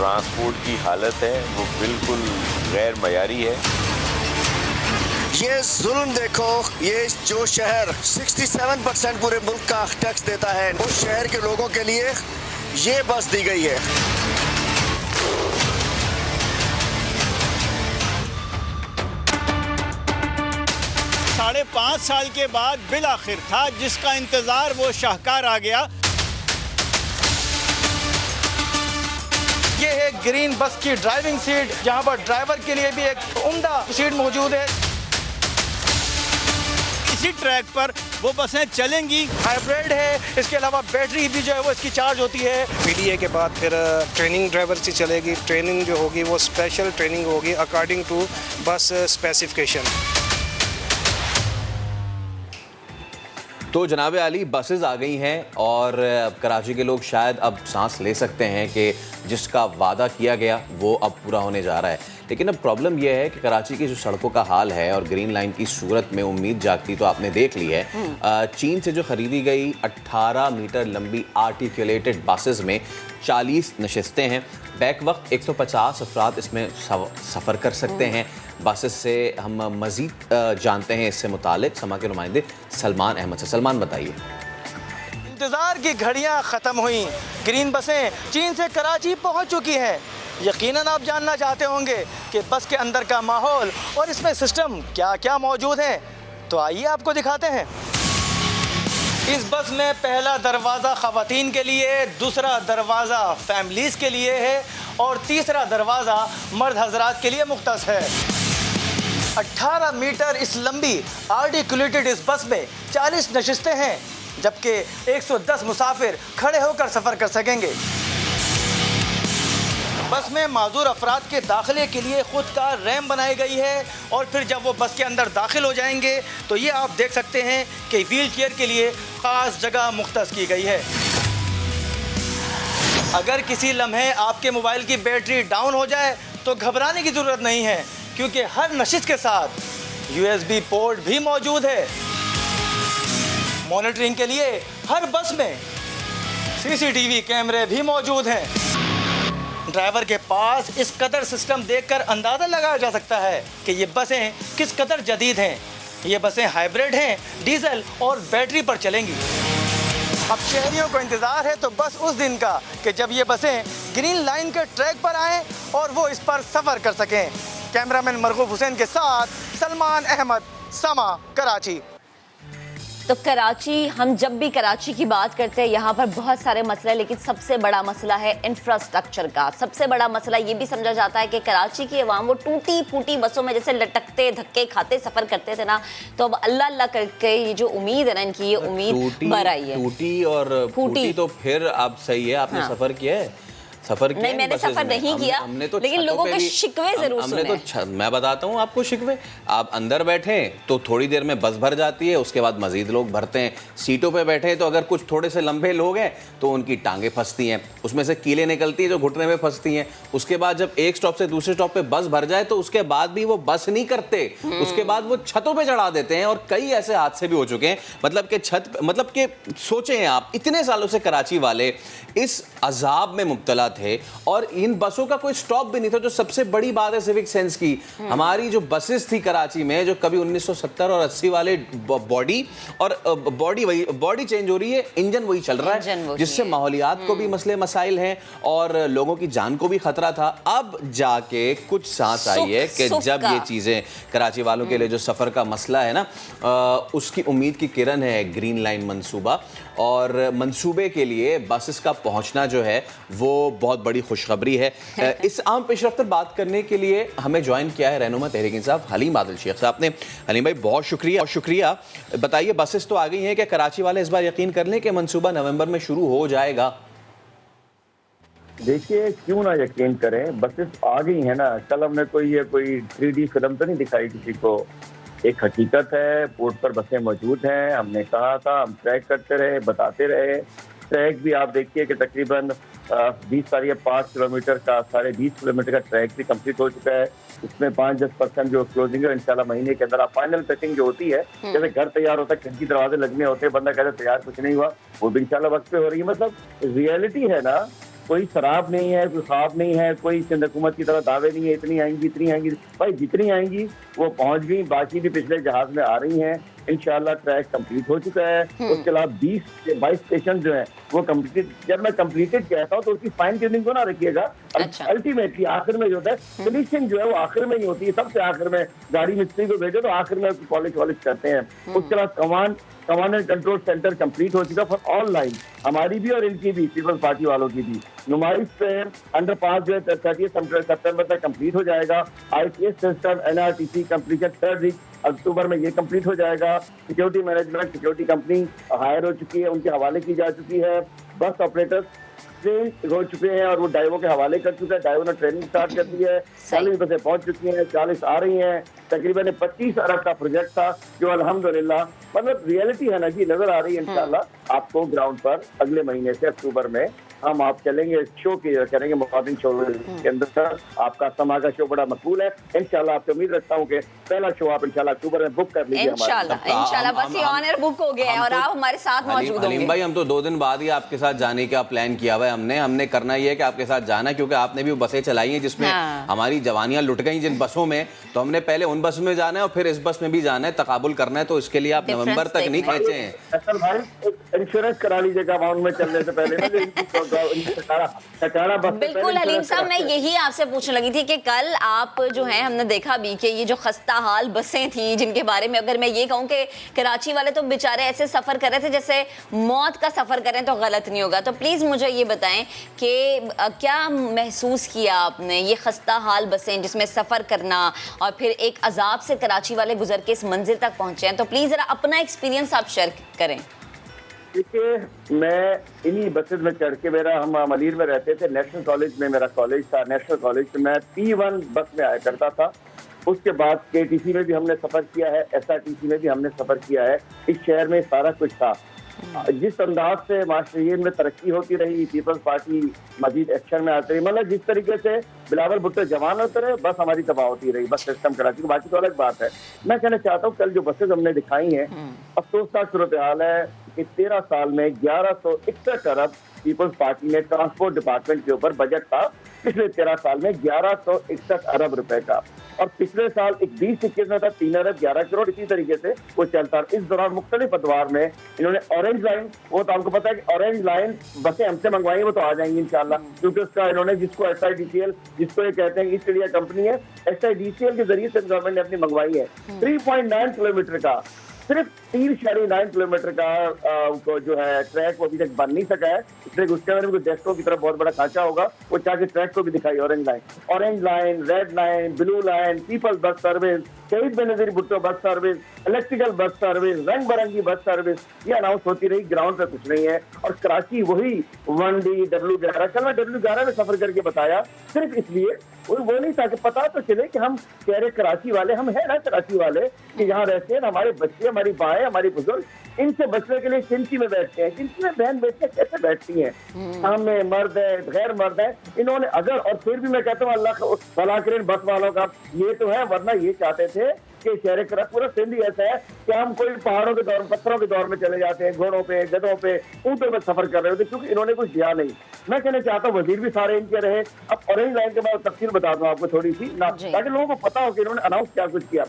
Transport की हालत है वो बिल्कुल गैर मयारी है। ये जुल्म देखो, ये जो शहर 67% पूरे मुल्क का टैक्स देता है, उस शहर के लोगों के लिए ये बस दी गई है। 5.5 साल के बाद बिल आखिर था जिसका इंतजार वो शाहकार आ गया। ये है ग्रीन बस की ड्राइविंग सीट, जहां पर ड्राइवर के लिए भी एक उम्दा सीट मौजूद है। इसी ट्रैक पर वो बसें चलेंगी। हाइब्रिड है, इसके अलावा बैटरी भी जो है वो इसकी चार्ज होती है। पीडीए के बाद फिर ट्रेनिंग ड्राइवर से चलेगी। ट्रेनिंग जो होगी वो स्पेशल ट्रेनिंग होगी अकॉर्डिंग टू बस स्पेसिफिकेशन। तो जनाब आली बसेस आ गई हैं और कराची के लोग शायद अब सांस ले सकते हैं कि जिसका वादा किया गया वो अब पूरा होने जा रहा है। लेकिन अब प्रॉब्लम यह है कि कराची की जो सड़कों का हाल है और ग्रीन लाइन की सूरत में उम्मीद जागती तो आपने देख ली है। चीन से जो ख़रीदी गई 18 मीटर लंबी आर्टिकुलेटेड बसेस में 40 नशिस्तें हैं। बैक वक्त 150 अफराद इसमें सफ़र कर सकते हैं। बसेस से हम मज़ीद जानते हैं इससे मुतालिक समा के नुमाइंदे सलमान अहमद से। सलमान बताइए। इंतज़ार की घड़ियां ख़त्म हुई, ग्रीन बसें चीन से कराची पहुंच चुकी हैं। यकीनन आप जानना चाहते होंगे कि बस के अंदर का माहौल और इसमें सिस्टम क्या क्या मौजूद है, तो आइए आपको दिखाते हैं। इस बस में पहला दरवाज़ा ख़वातीन के लिए, दूसरा दरवाज़ा फैमिलीज़ के लिए है और तीसरा दरवाज़ा मर्द हजरात के लिए मुख्तस है। 18 मीटर इस लंबी आर्टिकुलेटेड इस बस में 40 नशिस्तें हैं, जबकि 110 मुसाफिर खड़े होकर सफ़र कर सकेंगे। बस में माजूर अफराद के दाखिले के लिए ख़ुद का रैंप बनाई गई है और फिर जब वो बस के अंदर दाखिल हो जाएंगे तो ये आप देख सकते हैं कि व्हील चेयर के लिए ख़ास जगह मुख्तस की गई है। अगर किसी लम्हे आपके मोबाइल की बैटरी डाउन हो जाए तो घबराने की ज़रूरत नहीं है, क्योंकि हर नशिस्त के साथ USB पोर्ट भी मौजूद है। मॉनिटरिंग के लिए हर बस में CCTV कैमरे भी मौजूद हैं। ड्राइवर के पास इस कदर सिस्टम देखकर अंदाज़ा लगाया जा सकता है कि ये बसें किस कदर जदीद हैं। ये बसें हाइब्रिड हैं, डीजल और बैटरी पर चलेंगी। अब शहरियों को इंतज़ार है तो बस उस दिन का कि जब ये बसें ग्रीन लाइन के ट्रैक पर आएँ और वो इस पर सफ़र कर सकें। कैमरामैन मरगूब हुसैन के साथ सलमान अहमद, समा, कराची। तो कराची, हम जब भी कराची की बात करते हैं यहाँ पर बहुत सारे मसले, लेकिन सबसे बड़ा मसला है इंफ्रास्ट्रक्चर का। सबसे बड़ा मसला ये भी समझा जाता है कि कराची की अवाम वो टूटी फूटी बसों में जैसे लटकते धक्के खाते सफ़र करते थे ना, तो अब अल्लाह अल्लाह करके ये जो उम्मीद है ना इनकी, ये उम्मीद बढ़ आई है। टूटी और फूटी तो फिर अब सही है। आपने सफ़र किया है? सफर किया? नहीं, मैंने सफर नहीं किया, हमने तो लेकिन लोगों के शिकवे जरूर सुने। तो मैं बताता हूँ आपको शिकवे। आप अंदर बैठे तो थोड़ी देर में बस भर जाती है, उसके बाद मजीद लोग भरते हैं। सीटों पे बैठे तो अगर कुछ थोड़े से लंबे लोग हैं तो उनकी टांगें फंसती हैं, उसमें से कीलें निकलती हैं जो घुटने में फंसती हैं। उसके बाद जब एक स्टॉप से दूसरे स्टॉप पे बस भर जाए तो उसके बाद भी वो बस नहीं करते, उसके बाद वो छतों पे चढ़ा देते हैं। और कई ऐसे हादसे भी हो चुके हैं, मतलब कि छत, मतलब कि सोचें आप, इतने सालों से कराची वाले इस अजाब में मुब्तला थे और इन बसों का कोई स्टॉप भी नहीं था। जो सबसे बड़ी बात है सिविक सेंस की, हमारी जो बसेस थी कराची में, जो कभी 1970 और 80 वाले बॉडी और बॉडी चेंज हो रही है, इंजन वही चल रहा है, जिससे माहौलियात को भी मसले मसाइल हैं और लोगों की जान को भी खतरा था। अब जाके कुछ सांस आई है कि जब ये चीज़ें कराची वालों के लिए जो सफ़र का मसला है ना, उसकी उम्मीद की किरण है ग्रीन लाइन मंसूबा। और मंसूबे के लिए बसेस का पहुंचना जो है वो बहुत बड़ी खुशखबरी है। इस आम पेशरफ्त पर बात करने के लिए हमें ज्वाइन किया है रहनुमा तहरीक इंसाफ हलीम आदिल शेख साहब ने। हलीम भाई बहुत शुक्रिया। बताइए, बसेस तो आ गई हैं, क्या कराची वाले इस बार यकीन कर लें कि मंसूबा नवंबर में शुरू हो जाएगा? देखिए, क्यों ना यकीन करें, बसेस आ गई है ना। कल हमने कोई 3D फिल्म तो नहीं दिखाई किसी को। एक हकीकत है, पोर्ट पर बसें मौजूद हैं। हमने कहा था, हम ट्रैक करते रहे, बताते रहे। ट्रैक भी आप देखिए कि तकरीबन 5 किलोमीटर का 20.5 किलोमीटर का ट्रैक भी कंप्लीट हो चुका है। इसमें 5-10% जो क्लोजिंग है इंशाल्लाह महीने के अंदर। फाइनल टचिंग जो होती है, जैसे घर तैयार होता है, खिड़की दरवाजे लगने होते हैं, बंदा कहता है तैयार कुछ नहीं हुआ, वो भी इंशाल्लाह वक्त पे हो रही है। मतलब रियलिटी है ना, कोई शराब नहीं है, कोई ख्वाब नहीं है, कोई सिंध हुकूमत की तरह दावे नहीं है इतनी आएंगी। भाई जितनी आएंगी वो पहुंच गई, बाकी भी पिछले जहाज में आ रही हैं। इंशाल्लाह ट्रैक कंप्लीट हो चुका है। उसके अलावा 20 से 22 स्टेशन जो है वो कंप्लीटेड। जब मैं कंप्लीटेड कहता हूँ तो उसकी फाइन ट्यूनिंग को ना रखिएगा। अच्छा। अल्टीमेटली आखिर में जो होता है फिनिशिंग जो है वो आखिर में ही होती है, सबसे आखिर में। गाड़ी मिस्त्री को भेजो तो आखिर में उसकी पॉलिश करते हैं। उसके अलावा command and control centre complete हो चुका फॉर ऑल लाइन, हमारी भी और इनकी भी, पीपल्स पार्टी वालों की भी। नुमाइश से अंडरपास जो है 30 सितंबर तक कंप्लीट हो जाएगा। ICS system NRTC completion 3 week अक्टूबर में ये कंप्लीट हो जाएगा। Security management security company hire हो चुकी है, उनके हवाले की जा चुकी है। बस ऑपरेटर्स ट्रेन हो चुके हैं और वो डाइवो के हवाले कर चुका है। डाइवो ने ट्रेनिंग स्टार्ट कर दी है। 40 बसें पहुंच चुकी हैं, 40 आ रही हैं। तकरीबन 25 अरब का प्रोजेक्ट था जो अल्हम्दुलिल्लाह मतलब रियलिटी है ना जी, नजर आ रही है। इंशाल्लाह आपको ग्राउंड पर अगले महीने से अक्टूबर में हम आप चलेंगे, शो करेंगे मॉर्निंग शो के अंदर। आपका समा का शो बड़ा मकबूल है। इंशाल्लाह आपसे उम्मीद रखता हूँ कि पहला शो आप इंशाल्लाह अक्टूबर में बुक कर लीजिए। इंशाल्लाह बस ये ऑनर बुक हो गया है और आप हमारे साथ मौजूद होंगे। हलीम भाई हम तो 2 दिन बाद ही आपके साथ जाने का प्लान किया हुआ है हमने करना ये है कि आपके साथ जाना, क्योंकि आपने भी वो बसें चलाई हैं जिसमें हमारी जवानियां लुट गई जिन बसों में, तो हमने पहले उन बस में जाना है और फिर इस बस में भी जाना है, तकाबुल करना है। तो इसके लिए आप नवंबर तक नहीं खेचे हैं। असल भाई इंश्योरेंस करा लीजिएगा अमाउंट में चलने से पहले। बिल्कुल हलीम साहब, मैं यही आपसे पूछने लगी थी कि कल आप जो है हमने देखा भी कि ये जो खस्ता हाल बसें थी जिनके बारे में अगर मैं ये कहूँ कि कराची वाले तो बेचारे ऐसे सफर कर रहे थे जैसे मौत का सफर करें तो गलत नहीं होगा। तो प्लीज मुझे ये बताएं कि क्या महसूस किया आपने ये खस्ता हाल बसें जिसमें सफर करना और फिर एक अजाब से कराची वाले गुजर के इस मंजिल तक पहुंचे हैं। तो प्लीज जरा अपना एक्सपीरियंस आप शेयर करें। देखिए मैं इन्हीं बसेस में चढ़ के, हम अलीर में रहते थे, नेशनल कॉलेज में मेरा कॉलेज था, नेशनल कॉलेज में मैं P1 बस में आया करता था। उसके बाद KTC में भी हमने सफर किया है, SRTC में भी हमने सफर किया है। इस शहर में सारा कुछ था। जिस अंदाज से माशरियन में तरक्की होती रही, पीपल्स पार्टी मजीद एक्शन में आती रही, मतलब जिस तरीके से बिलावल भुट्टो जवान होते रहे, बस हमारी तबाह होती रही, बस सिस्टम कराची की। बाकी तो अलग बात है। मैं कहना चाहता हूँ कल जो बसेज हमने दिखाई हैं, अफसोसनाक सूरत हाल है कि 13 साल में 1161 अरब पीपल्स पार्टी ने ट्रांसपोर्ट डिपार्टमेंट के ऊपर बजट था। पिछले 13 साल में 1161 अरब रुपए का, और पिछले साल 2021 में था 3 अरब 11 करोड़। इसी तरीके से वो चलता। इस दौरान मुख्तलिफ अदवार में इन्होंने ऑरेंज लाइन, वो तो आपको पता है कि ऑरेंज लाइन बसें हमसे मंगवाई, वो तो आ जाएंगी इंशाल्लाह, क्योंकि उसका इन्होंने जिसको SIDCL जिसको ये कहते हैं ईस्ट इंडिया कंपनी है, SIDCL के जरिए से गवर्नमेंट ने अपनी मंगवाई है। 3.9 किलोमीटर का, सिर्फ 3.9 किलोमीटर का जो है ट्रैक वो अभी तक बन नहीं सका है। इसलिए उसके अंदर डेस्को की तरफ बहुत बड़ा खांचा होगा, वो चाहे ट्रैक को भी दिखाई। Orange line, red line, blue line, peoples bus service, Shaheed Benazir Bhutto bus service, electrical bus service, रंग बिरंगी बस सर्विस, ये अनाउंस होती रही। ग्राउंड पे कुछ नहीं है। और कराची वही 1D W11, कल मैं W11 में सफर करके बताया, सिर्फ इसलिए वो नहीं था कि पता तो चले कि हम कह रहे कराची वाले, हम है ना कराची वाले कि यहाँ रहते हैं, हमारे बच्चे, हमारी बाएं, हमारी बुजुर्ग, इनसे बचने के लिए चिंची में बैठते हैं। चिंची में बहन बेटियां कैसे बैठती हैं? सामने मर्द है, गैर मर्द है। इन्होंने अगर, और फिर भी मैं कहता हूँ अल्लाह भला करे बस वालों का, ये तो है, वरना ये चाहते थे कि शहर का पूरा सिंध ऐसा है कि हम कोई पहाड़ों के दौर, पत्थरों के दौर में चले जाते हैं, घोड़ों पे, गधों पे, ऊंटों पे सफर कर रहे होते, क्योंकि इन्होंने कुछ दिया नहीं। मैं कहना चाहता हूँ वजीर भी सारे इनके रहे। अब ऑरेंज लाइन के बाद तफसील बता दूं आपको थोड़ी सी ना, ताकि लोगों को पता हो कि इन्होंने अनाउंस क्या कुछ किया।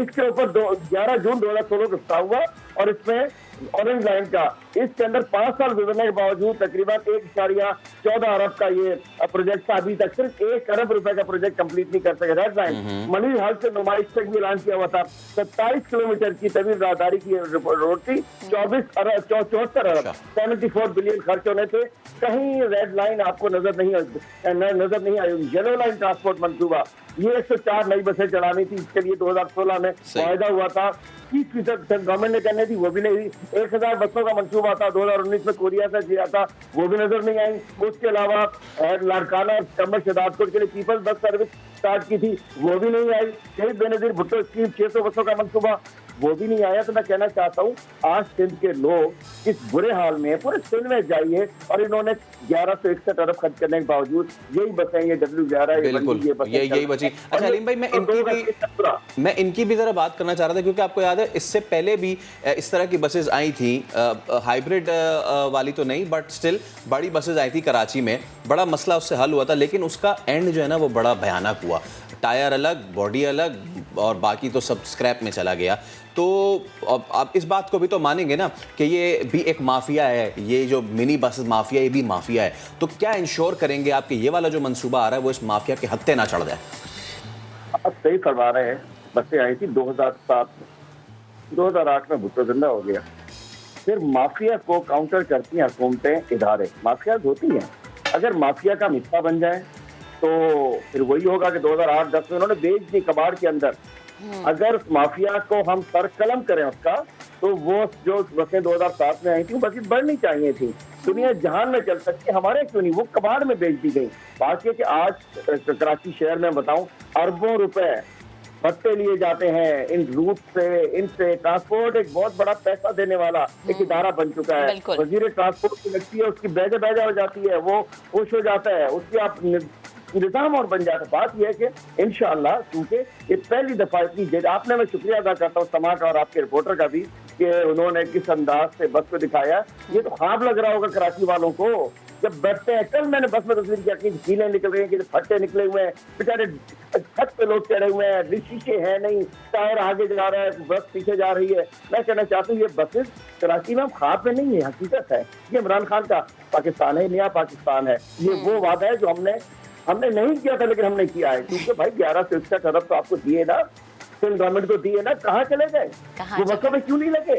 इसके ऊपर 11 जून 2016 को स्टार्ट हुआ, और इसमें ऑरेंज लाइन का इसके अंदर 5 साल गुजरने के बावजूद तकरीबन 1.14 अरब का ये प्रोजेक्ट था। अभी तक सिर्फ 1 अरब रुपए का प्रोजेक्ट कंप्लीट नहीं कर सके। रेड लाइन मनीर हाल से नुमाइश तक भी ऐलान किया हुआ था। 27 किलोमीटर की तवील राहदारी की रोड थी, 74 अरब 74 बिलियन खर्च होने थे। कहीं रेड लाइन आपको नजर नहीं आई। येलो लाइन ट्रांसपोर्ट मंसूबा, ये 104 नई बसें चलानी थी, इसके लिए 2016 में वायदा हुआ था। 30% गवर्नमेंट ने करनी थी, वो भी नहीं हुई। 1000 बसों का मंसूबा था, 2019 में कोरिया से किया था, वो भी नजर नहीं आई। उसके अलावा लाड़काना और चंबल शहजादपुर के लिए पीपल्स बस सर्विस स्टार्ट की थी, वो भी नहीं आई। शहीद बेनजीर भुट्टो स्कीम 600 बसों का मंसूबा, वो भी नहीं आया। तो मैं कहना चाहता हूँ आज सिंध के लोग इस बुरे हाल में, पूरे सिंध में जाइए और इन्होंने 1161 अरब खर्च करने के बावजूद यही बसें, ये W11 बिल्कुल यही बची। अच्छा हलीम भाई, मैं इनकी भी जरा बात करना चाह रहा था, क्योंकि आपको याद है इससे पहले भी इस तरह की बसेस आई थी, हाइब्रिड वाली तो नहीं बट स्टिल बड़ी बसेस आई थी कराची में, बड़ा मसला उससे हल हुआ था, लेकिन उसका एंड जो है ना वो बड़ा भयानक हुआ। टायर अलग, बॉडी अलग और बाकी तो सब स्क्रैप में चला गया। तो अब आप इस बात को भी तो मानेंगे ना कि ये भी एक माफिया है, ये जो मिनी बसेस माफिया, ये भी माफिया है। तो क्या इंश्योर करेंगे आपके ये वाला जो मंसूबा आ रहा है वो इस माफिया के हत्थे ना चढ़ जाए? आप सही करवा रहे हैं। बसें आई थी 2007 में, 2008 में भुट्टो जिंदा हो गया। फिर माफिया को काउंटर करती हैं हुकूमतें, इदारे। माफिया होती हैं, अगर माफिया का हिस्सा बन जाए तो फिर वही होगा कि 2008-10 में उन्होंने बेच दी कबाड़ के अंदर। अगर उस माफिया को हम सरकलम करें उसका, तो वो जो बसें 2007 में आई थी वो बसें बढ़नी चाहिए थी। दुनिया जहान में चल सकती है, हमारे क्यों नहीं? वो कबाड़ में बेच दी गई। बात यह कि आज कराची शहर में बताऊं, अरबों रुपए भत्ते लिए जाते हैं इन रूट से, इनसे। ट्रांसपोर्ट एक बहुत बड़ा पैसा देने वाला एक इदारा बन चुका है। वजीर ट्रांसपोर्ट की लगती है, उसकी बैजा हो जाती है, वो खुश हो जाता है, उसकी आप निज़ाम और बन जाता है। बात यह है कि इंशाअल्लाह, क्योंकि ये पहली दफा इतनी जल्द, आपने, मैं शुक्रिया अदा करता हूँ समा का और आपके रिपोर्टर का भी, कि उन्होंने किस अंदाज से बस को दिखाया। ये तो ख्वाब लग रहा होगा कराची वालों को जब बैठते हैं। कल मैंने बस में तस्वीर की, अपनी कीलें निकल रही हैं, कि फट्टे निकले हुए हैं, बेचारे छत पे लोग चढ़े हुए हैं, शीशे है नहीं, टायर आगे जा रहा है, बस पीछे जा रही है। मैं कहना चाहता हूँ ये बसेस कराची में ख्वाब में नहीं है, हकीकत है। ये इमरान खान का पाकिस्तान है, नया पाकिस्तान है। ये वो वादा है जो हमने नहीं किया था, लेकिन हमने किया है। क्योंकि भाई 1161 अरब तो आपको दिए ना, सिंध गवर्नमेंट को दिए ना, कहाँ चले गए? वो बसों में क्यों नहीं लगे?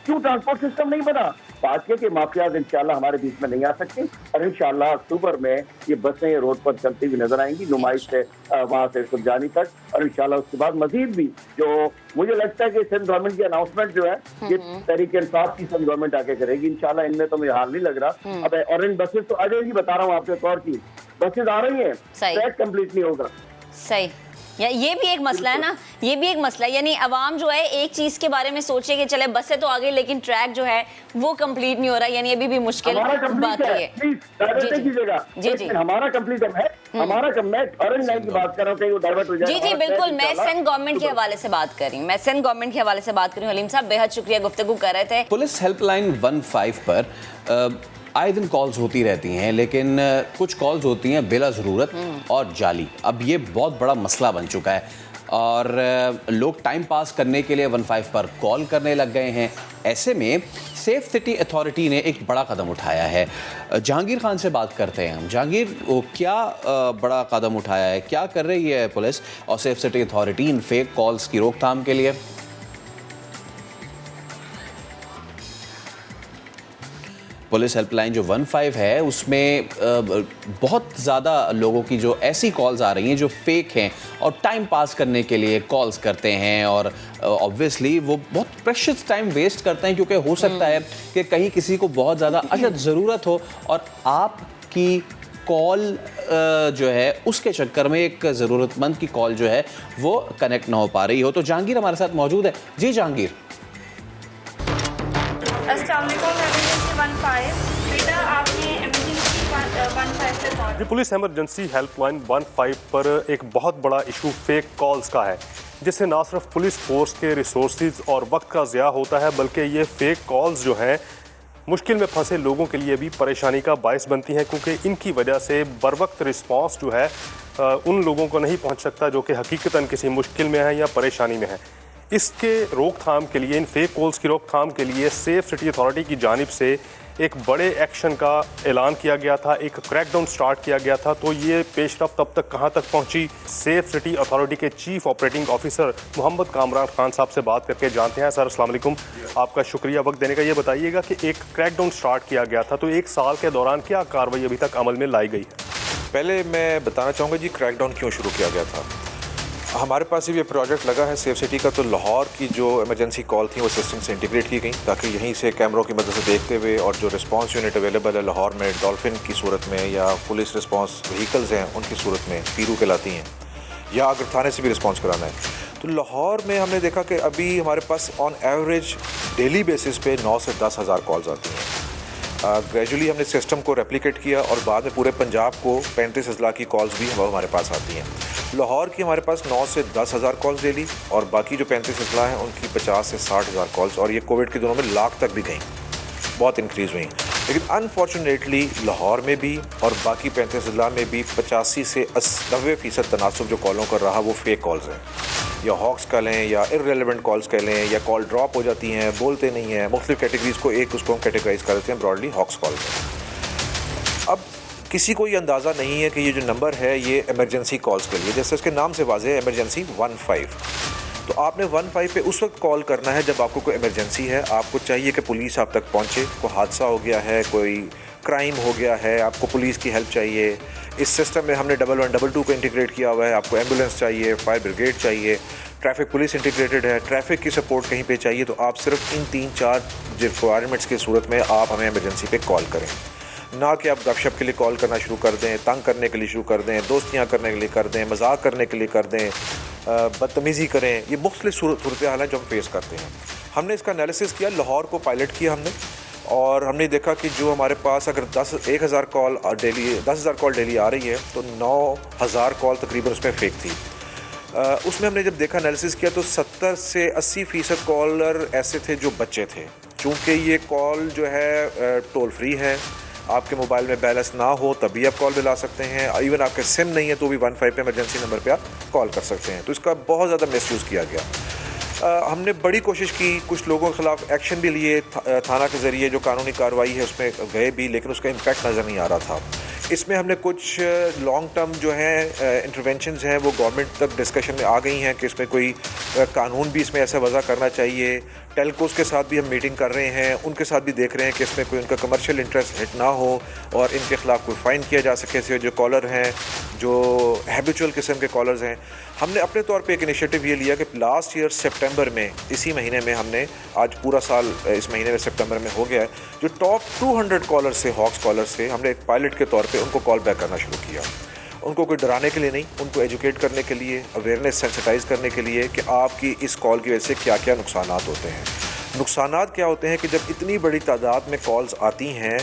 क्यों ट्रांसपोर्ट सिस्टम नहीं बना? बात यह कि माफियाज इंशाल्लाह हमारे बीच में नहीं आ सकती, और इंशाल्लाह अक्टूबर में ये बसें रोड पर चलती हुई नजर आएंगी, नुमाइश से वहां से सुरजानी तक। और इंशाल्लाह उसके बाद मजीद भी, जो मुझे लगता है कि सिंध गवर्नमेंट की अनाउंसमेंट जो है ये तहरीक इंसाफ की सिंध गवर्नमेंट आके करेगी इंशाल्लाह। इनमें तो मुझे हाल नहीं लग रहा। अब और इन बसेस तो आ जाएगी, बता रहा हूँ आपको एक और चीज, बसेस आ रही है, ट्रैक कंप्लीट नहीं होगा। सही, या ये भी एक मसला है ना, ये भी एक मसला है। यानी अवाम जो है एक चीज के बारे में सोचे कि चले बसें तो आ गई, लेकिन ट्रैक जो है वो कंप्लीट नहीं हो रहा। यानी अभी भी मुश्किल बात है। जी, हमारा कंप्लीट है, हमारा मैं ऑरेंज लाइन की बात कर रहा हूं, कहीं वो डाइवर्ट हो जाए। जी बिल्कुल, मैं सिंध गवर्नमेंट के हवाले से बात कर रही हूं। हलीम साहब बेहद शुक्रिया, गुफ्तगू कर रहे थे। पुलिस हेल्पलाइन 15 पर आए दिन कॉल्स होती रहती हैं, लेकिन कुछ कॉल्स होती हैं बिला ज़रूरत और जाली। अब ये बहुत बड़ा मसला बन चुका है और लोग टाइम पास करने के लिए 15 पर कॉल करने लग गए हैं। ऐसे में सेफ सिटी अथॉरिटी ने एक बड़ा कदम उठाया है। जहांगीर खान से बात करते हैं हम। जहांगीर, वो क्या बड़ा कदम उठाया है, क्या कर रही है पुलिस और safe city authority in fake calls की रोकथाम के लिए? पुलिस हेल्पलाइन जो 15 है उसमें बहुत ज़्यादा लोगों की जो ऐसी कॉल्स आ रही हैं जो फेक हैं और टाइम पास करने के लिए कॉल्स करते हैं, और ऑब्वियसली वो बहुत प्रेशियस टाइम वेस्ट करते हैं, क्योंकि हो सकता है कि कहीं किसी को बहुत ज़्यादा अशद ज़रूरत हो और आपकी कॉल जो है उसके चक्कर में एक ज़रूरतमंद की कॉल जो है वो कनेक्ट ना हो पा रही हो। तो जहांगीर हमारे साथ मौजूद है। जी जहांगीर। जी, पुलिस इमरजेंसी हेल्पलाइन 15 पर एक बहुत बड़ा इशू फेक कॉल्स का है, जिससे ना सिर्फ पुलिस फोर्स के रिसोर्सेज और वक्त का ज़िया होता है, बल्कि ये फेक कॉल्स जो हैं मुश्किल में फंसे लोगों के लिए भी परेशानी का बायस बनती हैं, क्योंकि इनकी वजह से बरवक्त रिस्पांस जो है उन लोगों को नहीं पहुंच सकता जो कि हकीकतन किसी मुश्किल में है या परेशानी में है। इसके रोकथाम के लिए, इन फेक कॉल्स की रोकथाम के लिए सेफ सिटी अथॉरिटी की जानिब से एक बड़े एक्शन का ऐलान किया गया था, एक क्रैकडाउन स्टार्ट किया गया था। तो ये पेशरफ्त तब तक कहाँ तक पहुँची, सेफ सिटी अथॉरिटी के chief operating officer Mohammad Kamran Khan sahab से बात करके जानते हैं। सर अस्सलाम वालेकुम, आपका शुक्रिया वक्त देने का। ये बताइएगा कि एक क्रैकडाउन स्टार्ट किया गया था, तो एक साल के दौरान क्या कार्रवाई अभी तक अमल में लाई गई है? पहले मैं बताना चाहूँगा जी क्रैकडाउन क्यों शुरू किया गया था। हमारे पास ये प्रोजेक्ट लगा है सेफ सिटी का, तो लाहौर की जो इमरजेंसी कॉल थी वो सिस्टम से इंटीग्रेट की गई, ताकि यहीं से कैमरों की मदद से देखते हुए, और जो रिस्पांस यूनिट अवेलेबल है लाहौर में डॉल्फिन की सूरत में, या पुलिस रिस्पांस व्हीकल्स हैं उनकी सूरत में पीरू कहलाती हैं, या अगर थाने से भी रिस्पांस कराना है, तो लाहौर में हमने देखा कि अभी हमारे pass on average daily basis पे 9 से 10 हज़ार कॉल्स आती हैं। ग्रेजुअली हमने सिस्टम को रेप्लिकेट किया और बाद में पूरे पंजाब को 35 अजला की कॉल्स भी हमारे पास आती हैं। लाहौर की हमारे पास 9 से 10 हज़ार कॉल्स डेली, और बाकी जो 35 अजला हैं उनकी 50 से 60 हज़ार कॉल्स, और ये कोविड के दिनों में लाख तक भी गई, बहुत इंक्रीज़ हुई। लेकिन अनफॉर्चुनेटली लाहौर में भी और बाकी 35 अजला में भी 85 से 90% तनासुब जो कॉलों का रहा वो फेक कॉल्स हैं, या हॉक्स कह लें या इररेलेवेंट कॉल्स कह लें, या कॉल ड्रॉप हो जाती हैं, बोलते नहीं हैं। मुख्तलिफ कैटेगरीज़ को उसको हम कैटेगराइज कर देते हैं ब्रॉडली हॉक्स कॉल्स हैं। अब किसी को ये अंदाज़ा नहीं है कि ये जो नंबर है ये इमरजेंसी कॉल्स के लिए, जैसे उसके नाम से वाज़ेह है, इमरजेंसी 15। तो आपने 15 पे उस वक्त कॉल करना है जब आपको कोई इमरजेंसी है। आपको चाहिए कि पुलिस आप तक पहुंचे, कोई हादसा हो गया है, कोई क्राइम हो गया है, आपको पुलिस की हेल्प चाहिए। इस सिस्टम में हमने 1122 को इंटीग्रेट किया हुआ है। आपको एम्बुलेंस चाहिए, फायर ब्रिगेड चाहिए, ट्रैफिक पुलिस इंटीग्रेटेड है, ट्रैफिक की सपोर्ट कहीं पे चाहिए, तो आप सिर्फ इन 3-4 रिक्वायरमेंट्स की सूरत में आप हमें इमरजेंसी पे कॉल करें, ना कि आप गपशप के लिए कॉल करना शुरू कर दें, तंग करने के लिए शुरू कर दें, दोस्तियाँ करने के लिए कर दें, मजाक करने के लिए कर दें, बदतमीज़ी करें। ये मुख्तलिफ सूरत हाल हैं जो हम फेस करते हैं। हमने इसका एनालिसिस किया, लाहौर को पायलट किया हमने, और हमने देखा कि जो हमारे पास अगर 10,000 कॉल डेली आ रही है तो 9,000 कॉल तकरीबन उसमें फेक थी। उसमें हमने जब देखा एनालिसिस किया तो 70 से 80% कॉलर ऐसे थे जो बच्चे थे। चूँकि ये कॉल जो है टोल फ्री है, आपके मोबाइल में बैलेंस ना हो तभी आप कॉल मिला सकते हैं, इवन आपके सिम नहीं है तो भी 15 पे इमरजेंसी नंबर पे आप कॉल कर सकते हैं। तो इसका बहुत ज़्यादा मिसयूज़ किया गया। हमने बड़ी कोशिश की, कुछ लोगों के ख़िलाफ़ एक्शन भी लिए, थाना के ज़रिए जो कानूनी कार्रवाई है उसमें गए भी, लेकिन उसका इम्पैक्ट नज़र नहीं आ रहा था। इसमें हमने कुछ लॉन्ग टर्म जो है इंटरवेंशंस हैं वो गवर्नमेंट तक डिस्कशन में आ गई हैं कि इसमें कोई कानून भी इसमें ऐसा वज़ा करना चाहिए। टेलकोस के साथ भी हम मीटिंग कर रहे हैं, उनके साथ भी देख रहे हैं कि इसमें कोई उनका कमर्शियल इंटरेस्ट हिट ना हो और इनके ख़िलाफ़ कोई फ़ाइन किया जा सके। से जो कॉलर हैं, जो हैबिचुअल किस्म के कॉलर्स हैं, हमने अपने तौर पे एक इनिशिएटिव ये लिया कि लास्ट ईयर सितंबर में, इसी महीने में हमने, आज पूरा साल इस महीने में सितंबर में हो गया है, जो टॉप 200 कॉलर से, हॉक्स कॉलर से, हमने एक पायलट के तौर पे उनको कॉल बैक करना शुरू किया। उनको कोई डराने के लिए नहीं, उनको एजुकेट करने के लिए, अवेयरनेस सेंसिटाइज़ करने के लिए कि आपकी इस कॉल की वजह से क्या क्या नुकसानात होते हैं। नुकसानात क्या होते हैं कि जब इतनी बड़ी तादाद में कॉल्स आती हैं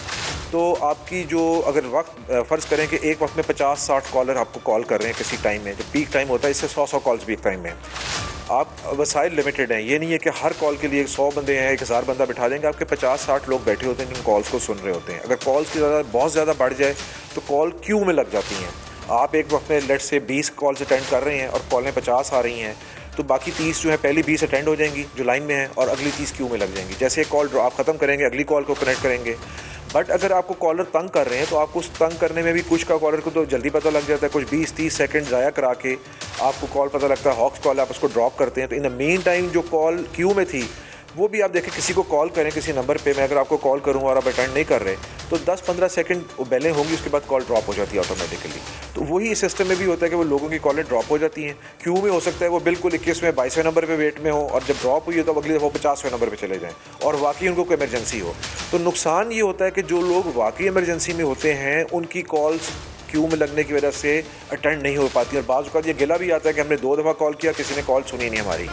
तो आपकी जो, अगर वक्त फ़र्ज़ करें कि एक वक्त में 50-60 कॉलर आपको कॉल कर रहे हैं किसी टाइम में, जो पीक टाइम होता है, इससे 100 कॉल्स भी एक टाइम में, आप वसाइल लिमिटेड हैं। ये नहीं है कि हर कॉल के लिए 100 बंदे हैं, 1000 बंदा बिठा देंगे। आपके 50-60 लोग बैठे होते हैं जिन कॉल्स को सुन रहे होते हैं। अगर कॉल्स की बहुत ज़्यादा बढ़ जाए तो कॉल क्यू में लग जाती हैं। आप एक वक्त में लेट से 20 कॉल्स अटेंड कर रहे हैं और कॉलें 50 आ रही हैं, तो बाकी 30 जो है पहली 20 अटेंड हो जाएंगी जो लाइन में है, और अगली 30 क्यू में लग जाएंगी। जैसे एक कॉल आप ख़त्म करेंगे, अगली कॉल को कनेक्ट करेंगे। बट अगर आपको कॉलर तंग कर रहे हैं तो आपको उस तंग करने में भी, कुछ का कॉलर को तो जल्दी पता लग जाता है, कुछ 20-30 सेकंड ज़ाया करा के आपको कॉल पता लगता है, हॉक्स कॉल, आप उसको ड्रॉप करते हैं। तो इन द मीन टाइम जो कॉल क्यू में थी वो भी आप देखें, किसी को कॉल करें किसी नंबर पे, मैं अगर आपको कॉल करूँ और आप अटेंड नहीं कर रहे तो 10-15 सेकंड बेलें होंगी, उसके बाद कॉल ड्रॉप हो जाती है ऑटोमेटिकली। तो वही इस सिस्टम में भी होता है कि वो लोगों की कॉलें ड्रॉप हो जाती हैं। क्यू में हो सकता है वो बिल्कुल 21वें 22वें नंबर पे वेट में हो, और जब ड्रॉप हुई है तो अगली दफ़ा 50वें नंबर पे चले जाएं और वाकई उनको कोई इमरजेंसी हो। तो नुकसान ये होता है कि जो लोग वाकई इमरजेंसी में होते हैं उनकी कॉल्स क्यू में लगने की वजह से अटेंड नहीं हो पाती, और बाज़ औक़ात ये गिला भी आता है कि हमने 2 दफ़ा कॉल किया, किसी ने कॉल सुनी नहीं हमारी।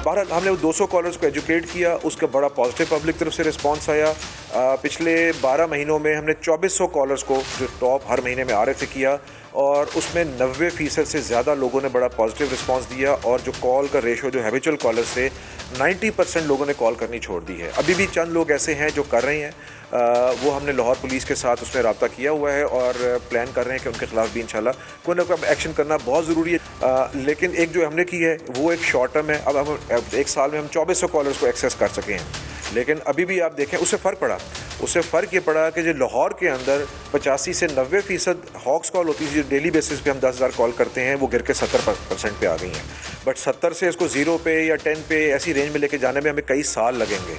बहरहाल हमने वो 200 कॉलर्स को एजुकेट किया, उसका बड़ा पॉजिटिव पब्लिक तरफ से रिस्पांस आया। पिछले 12 महीनों में हमने 2400 कॉलर्स को, जो टॉप हर महीने में आ रहे थे, किया, और उसमें 90% से ज़्यादा लोगों ने बड़ा पॉजिटिव रिस्पांस दिया। और जो कॉल का रेशो जो हैबिचुअल कॉलर से 90% लोगों ने कॉल करनी छोड़ दी है। अभी भी चंद लोग ऐसे हैं जो कर रहे हैं, वो हमने लाहौर पुलिस के साथ उसमें रब्ता किया हुआ है और प्लान कर रहे हैं कि उनके ख़िलाफ़ भी इंशाल्लाह कोई ना कोई एक्शन करना बहुत ज़रूरी है। लेकिन एक जो हमने की है वो एक शॉर्ट टर्म है। अब हम एक साल में हम 2400 कॉलर्स को एक्सेस कर सके हैं, लेकिन अभी भी आप देखें उससे फ़र्क पड़ा। उससे फ़र्क ये पड़ा कि जो लाहौर के अंदर 85 से 90% हॉक्स कॉल होती है, जो डेली बेसिस पे हम 10,000 कॉल करते हैं, वो गिर के 70% पे आ गई हैं। बट 70 से इसको 0 पे या 10 पे ऐसी रेंज में लेके जाने में हमें कई साल लगेंगे।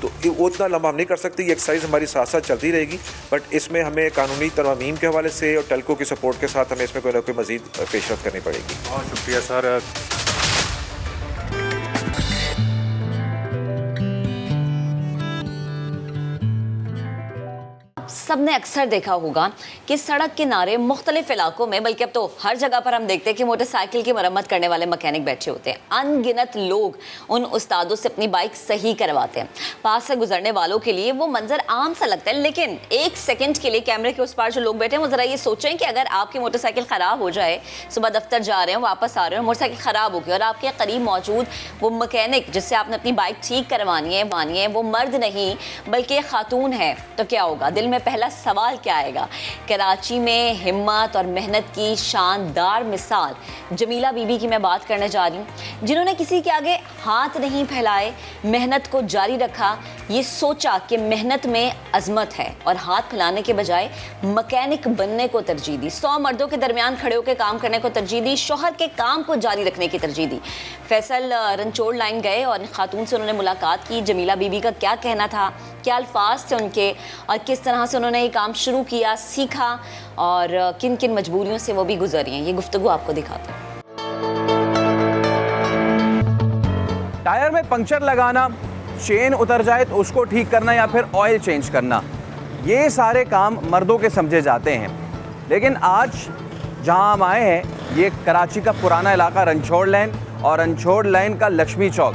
तो वो उतना लंबा हम नहीं कर सकते। ये एक्सरसाइज हमारी साथ साथ चलती रहेगी, बट इसमें हमें कानूनी तरमीम के हवाले से और टेलको की सपोर्ट के साथ हमें इसमें कोई ना कोई मज़ीद पेशरफ करनी पड़ेगी। बहुत शुक्रिया सर। सब ने अक्सर देखा होगा कि सड़क किनारे मुख्तलिफ इलाकों में, बल्कि अब तो हर जगह पर हम देखते हैं कि मोटरसाइकिल की मरम्मत करने वाले मैकेनिक बैठे होते हैं। अनगिनत लोग उन उस्तादों से अपनी बाइक सही करवाते हैं। पास से गुजरने वालों के लिए वो मंजर आम सा लगता है, लेकिन एक सेकंड के लिए कैमरे के उस पार जो लोग बैठे हैं वो जरा ये सोचें कि अगर आपकी मोटरसाइकिल ख़राब हो जाए, सुबह दफ्तर जा रहे हैं, वापस आ रहे हैं, मोटरसाइकिल ख़राब हो गई और आपके करीब मौजूद वो मैकेनिक जिससे आपने अपनी बाइक ठीक करवानी है वो मर्द नहीं बल्कि खातून है, तो क्या होगा? दिल में पहला सवाल क्या आएगा? कराची में हिम्मत और मेहनत की शानदार मिसाल जमीला बीबी की मैं बात करने जा रही हूँ, जिन्होंने किसी के आगे हाथ नहीं फैलाए, मेहनत को जारी रखा, ये सोचा कि मेहनत में अजमत है और हाथ फैलाने के बजाय मैकेनिक बनने को तरजीह दी। 100 मर्दों के दरमियान खड़े होकर काम करने को तरजीह दी, शौहर के काम को जारी रखने की तरजीह दी। फैसल रंचोड़ लाइन गए और खातून से उन्होंने मुलाकात की। जमीला बीबी का क्या कहना था, क्या अल्फाज थे उनके और किस तरह से उन्होंने ये काम शुरू किया, सीखा और किन किन मजबूरियों से वो भी गुजरी हैं, ये गुफ्तगू आपको दिखाते हैं। टायर में पंक्चर लगाना, चेन उतर जाए तो उसको ठीक करना या फिर ऑयल चेंज करना, ये सारे काम मर्दों के समझे जाते हैं। लेकिन आज जहां हम आए हैं ये कराची का पुराना इलाका रंचोड़ लाइन और रंचोड़ लाइन का लक्ष्मी चौक,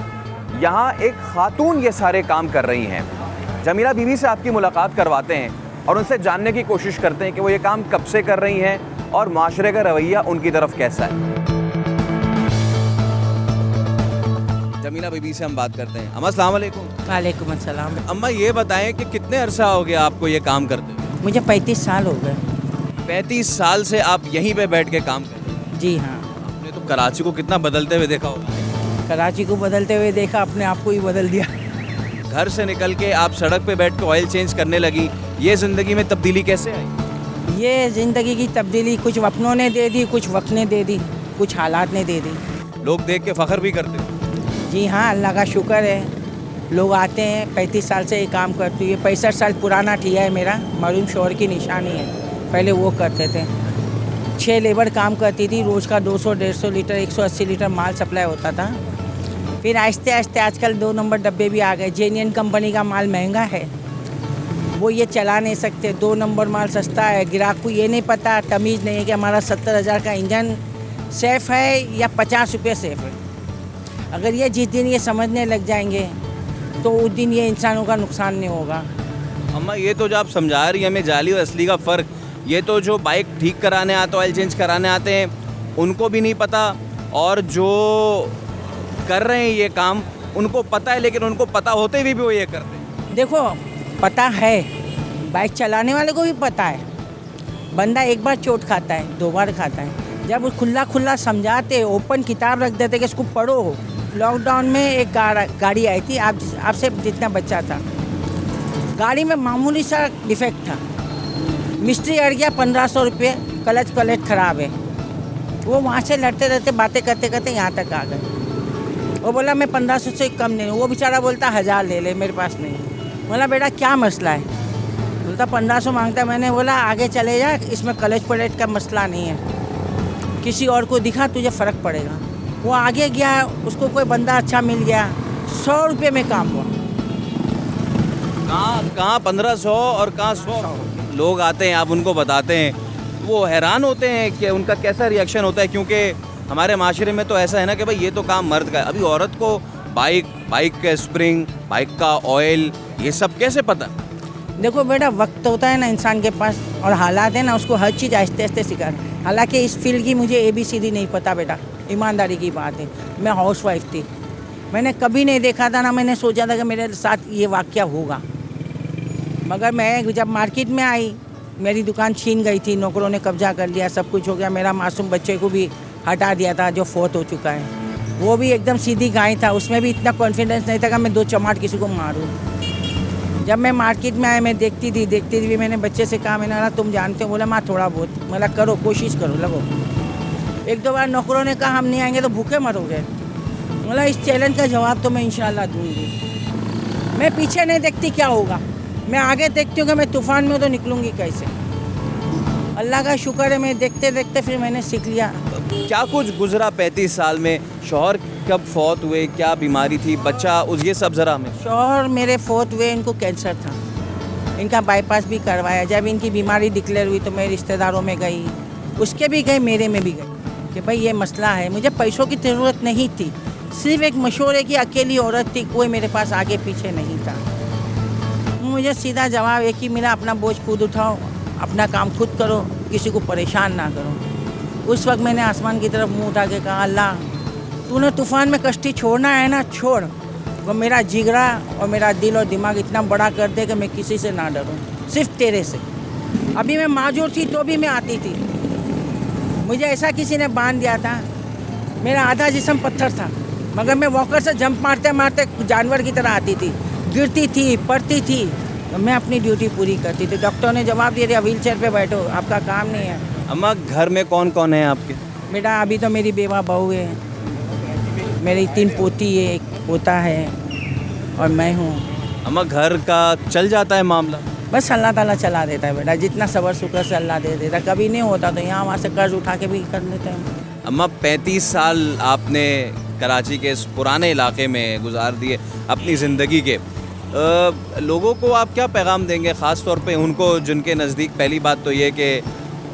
यहाँ एक खातून ये सारे काम कर रही हैं। जमीला बीवी से आपकी मुलाकात करवाते हैं और उनसे जानने की कोशिश करते हैं कि वो ये काम कब से कर रही हैं और माशरे का रवैया उनकी तरफ कैसा है। जमीला बीबी से हम बात करते हैं। अम्मा अस्सलाम वालेकुम। वालेकुम अस्सलाम। अम्मा ये बताएं कि कितने अरसा हो गया आपको ये काम करते हुए? मुझे 35 साल हो गए। 35 साल से आप यहीं पे बैठ के काम कर रहे हैं? जी हाँ। आपने तो कराची को कितना बदलते हुए देखा होगा। कराची को बदलते हुए देखा, अपने आप को ही बदल दिया। घर से निकल के आप सड़क पे बैठ के ऑयल चेंज करने लगी, ये ज़िंदगी में तब्दीली कैसे आई? ये ज़िंदगी की तब्दीली कुछ अपनों ने दे दी, कुछ वक्त ने दे दी, कुछ हालात ने दे दी। लोग देख के फ़ख्र भी करते हैं? जी हाँ, अल्लाह का शुक्र है। लोग आते हैं, 35 साल से ये काम करती है। 65 साल पुराना ठिया है मेरा, मरूम शोहर की निशानी है। पहले वो करते थे। 6 लेबर काम करती थी, रोज़ का 200-150 लीटर 180 लीटर माल सप्लाई होता था। फिर आहिस्ते आहिस्ते आजकल 2 नंबर डब्बे भी आ गए। जेनियन कंपनी का माल महंगा है, वो ये चला नहीं सकते। 2 नंबर माल सस्ता है। ग्राहक को ये नहीं पता, तमीज़ नहीं है कि हमारा 70,000 का इंजन सेफ़ है या 50 रुपये सेफ़ है। अगर ये जिस दिन ये समझने लग जाएंगे तो उस दिन ये इंसानों का नुकसान नहीं होगा। अम्मा ये तो जो आप समझा रही हैं हमें जाली और असली का फ़र्क, ये तो जो बाइक ठीक कराने आते, ऑयल चेंज कराने आते हैं, उनको भी नहीं पता, और जो कर रहे हैं ये काम उनको पता है, लेकिन उनको पता होते हुए भी वो ये करते हैं। देखो, पता है, बाइक चलाने वाले को भी पता है। बंदा एक बार चोट खाता है, 2 बार खाता है। जब खुला समझाते, ओपन किताब रख देते कि इसको पढ़ो। लॉकडाउन में एक गाड़ी आई थी, आपसे जितना बच्चा था, गाड़ी में मामूली सा डिफेक्ट था, मिस्त्री अड़ गया, 1500 रुपये, क्लच प्लेट ख़राब है। वो वहाँ से लड़ते रहते, बातें करते करते यहाँ तक आ गए। वो बोला मैं 1500 से कम नहीं। वो बेचारा बोलता 1000 ले ले, मेरे पास नहीं। बोला बेटा क्या मसला है? बोलता 1500 मांगता। मैंने बोला आगे चले जा, इसमें क्लच प्लेट का मसला नहीं है, किसी और को दिखा, तुझे फ़र्क पड़ेगा। वो आगे गया, उसको कोई बंदा अच्छा मिल गया, 100 रुपये में काम हुआ। कहाँ 1500 और कहाँ 100? लोग आते हैं, आप उनको बताते हैं, वो हैरान होते हैं कि उनका कैसा रिएक्शन होता है, क्योंकि हमारे माशरे में तो ऐसा है ना कि भाई ये तो काम मर्द का है। अभी औरत को बाइक का स्प्रिंग, बाइक का ऑयल, ये सब कैसे पता? देखो बेटा, वक्त होता है ना इंसान के पास, और हालात है ना, उसको हर चीज़ आहिस्ते आहिस्ते सिखा। हालांकि इस फील्ड की मुझे ABCD नहीं पता बेटा, ईमानदारी की बात है। मैं हाउसवाइफ थी, मैंने कभी नहीं देखा था, ना मैंने सोचा था कि मेरे साथ ये वाक़या होगा। मगर मैं जब मार्केट में आई, मेरी दुकान छीन गई थी, नौकरों ने कब्जा कर लिया, सब कुछ हो गया। मेरा मासूम बच्चे को भी हटा दिया था जो फौत हो चुका है। वो भी एकदम सीधी गाय था, उसमें भी इतना कॉन्फिडेंस नहीं था कि मैं 2 चमाट किसी को मारूं। जब मैं मार्केट में आया, मैं देखती थी, मैंने बच्चे से कहा, मैंने बोला तुम जानते हो? बोला माँ थोड़ा बहुत। बोला करो, कोशिश करो, लगो। 1-2 बार नौकरों ने कहा हम नहीं आएंगे तो भूखे मरोगे। बोला इस चैलेंज का जवाब तो मैं इंशाल्लाह दूंगी। मैं पीछे नहीं देखती क्या होगा, मैं आगे देखती हूँ कि मैं तूफ़ान में तो निकलूँगी कैसे। अल्लाह का शुक्र है, मैं देखते देखते फिर मैंने सीख लिया। क्या कुछ गुजरा 35 साल में? शौहर कब फौत हुए, क्या बीमारी थी, बच्चा, उस ये सब ज़रा हमें। शौहर मेरे फौत हुए, इनको कैंसर था। इनका बाईपास भी करवाया। जब इनकी बीमारी डिक्लेयर हुई तो मैं रिश्तेदारों में गई, उसके भी गए, मेरे में भी गई कि भाई ये मसला है। मुझे पैसों की ज़रूरत नहीं थी, सिर्फ एक मशवरे की अकेली औरत थी, कोई मेरे पास आगे पीछे नहीं था। मुझे सीधा जवाब एक ही मिला, अपना बोझ खुद उठाओ, अपना काम खुद करो, किसी को परेशान ना करो। उस वक्त मैंने आसमान की तरफ मुंह उठा के कहा, अल्लाह तूने तूफ़ान में कश्ती छोड़ना है ना, छोड़, वो मेरा जिगरा और मेरा दिल और दिमाग इतना बड़ा कर दे कि मैं किसी से ना डरूं, सिर्फ तेरे से। अभी मैं माजूर थी तो भी मैं आती थी, मुझे ऐसा किसी ने बांध दिया था, मेरा आधा जिस्म पत्थर था, मगर मैं वॉकर से जंप मारते मारते जानवर की तरह आती थी, गिरती थी, पड़ती थी, तो मैं अपनी ड्यूटी पूरी करती थी। डॉक्टर ने जवाब दे दिया, व्हील चेयर पर बैठो, आपका काम नहीं है। अम्मा घर में कौन कौन है आपके? बेटा अभी तो मेरी बेवा बहू है, मेरी 3 पोती है, 1 पोता है और मैं हूँ। अम्मा घर का चल जाता है मामला? बस अल्लाह ताला चला देता है बेटा, जितना सब्र शुक्र से अल्लाह दे देता। कभी नहीं होता तो यहाँ वहाँ से कर्ज उठा के भी कर लेते हैं। अम्मा 35 साल आपने कराची के इस पुराने इलाके में गुजार दिए अपनी ज़िंदगी के, लोगों को आप क्या पैगाम देंगे, ख़ास तौर पे उनको जिनके नज़दीक पहली बात तो ये कि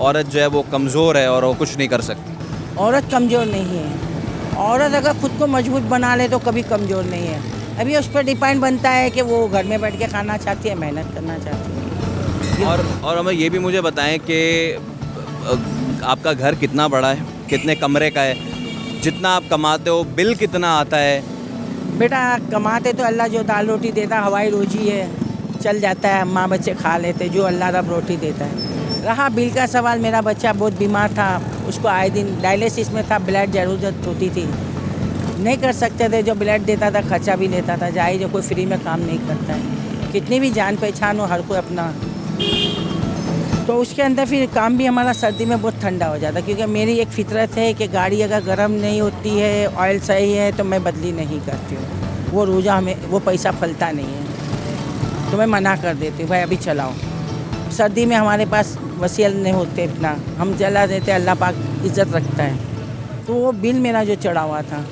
औरत जो है वो कमज़ोर है और वो कुछ नहीं कर सकती? औरत कमज़ोर नहीं है, औरत अगर खुद को मजबूत बना ले तो कभी कमज़ोर नहीं है। अभी उस पर डिपेंड बनता है कि वो घर में बैठ के खाना चाहती है, मेहनत करना चाहती है। और हमें ये भी मुझे बताएं कि आपका घर कितना बड़ा है, कितने कमरे का है, जितना आप कमाते हो बिल कितना आता है? बेटा कमाते तो अल्लाह जो दाल रोटी देता है, हवाई रोजी है, चल जाता है, माँ बच्चे खा लेते, जो अल्लाह रब रोटी देता है। रहा बिल का सवाल, मेरा बच्चा बहुत बीमार था, उसको आए दिन डायलिसिस में था, ब्लड ज़रूरत होती थी, नहीं कर सकते थे, जो ब्लड देता था खर्चा भी लेता था, जाए जो कोई फ्री में काम नहीं करता है, कितनी भी जान पहचान हो हर कोई अपना। तो उसके अंदर फिर काम भी हमारा सर्दी में बहुत ठंडा हो जाता, क्योंकि मेरी एक फितरत है कि गाड़ी अगर गर्म नहीं होती है, ऑयल सही है तो मैं बदली नहीं करती हूँ। वो रोज़ा हमें वो पैसा फलता नहीं है तो मैं मना कर देती हूँ, भाई अभी चलाओ। सर्दी में हमारे पास वसील नहीं होते इतना, हम जला देते, अल्लाह पाक इज़्ज़त रखता है। तो वो बिल मेरा जो चढ़ा हुआ था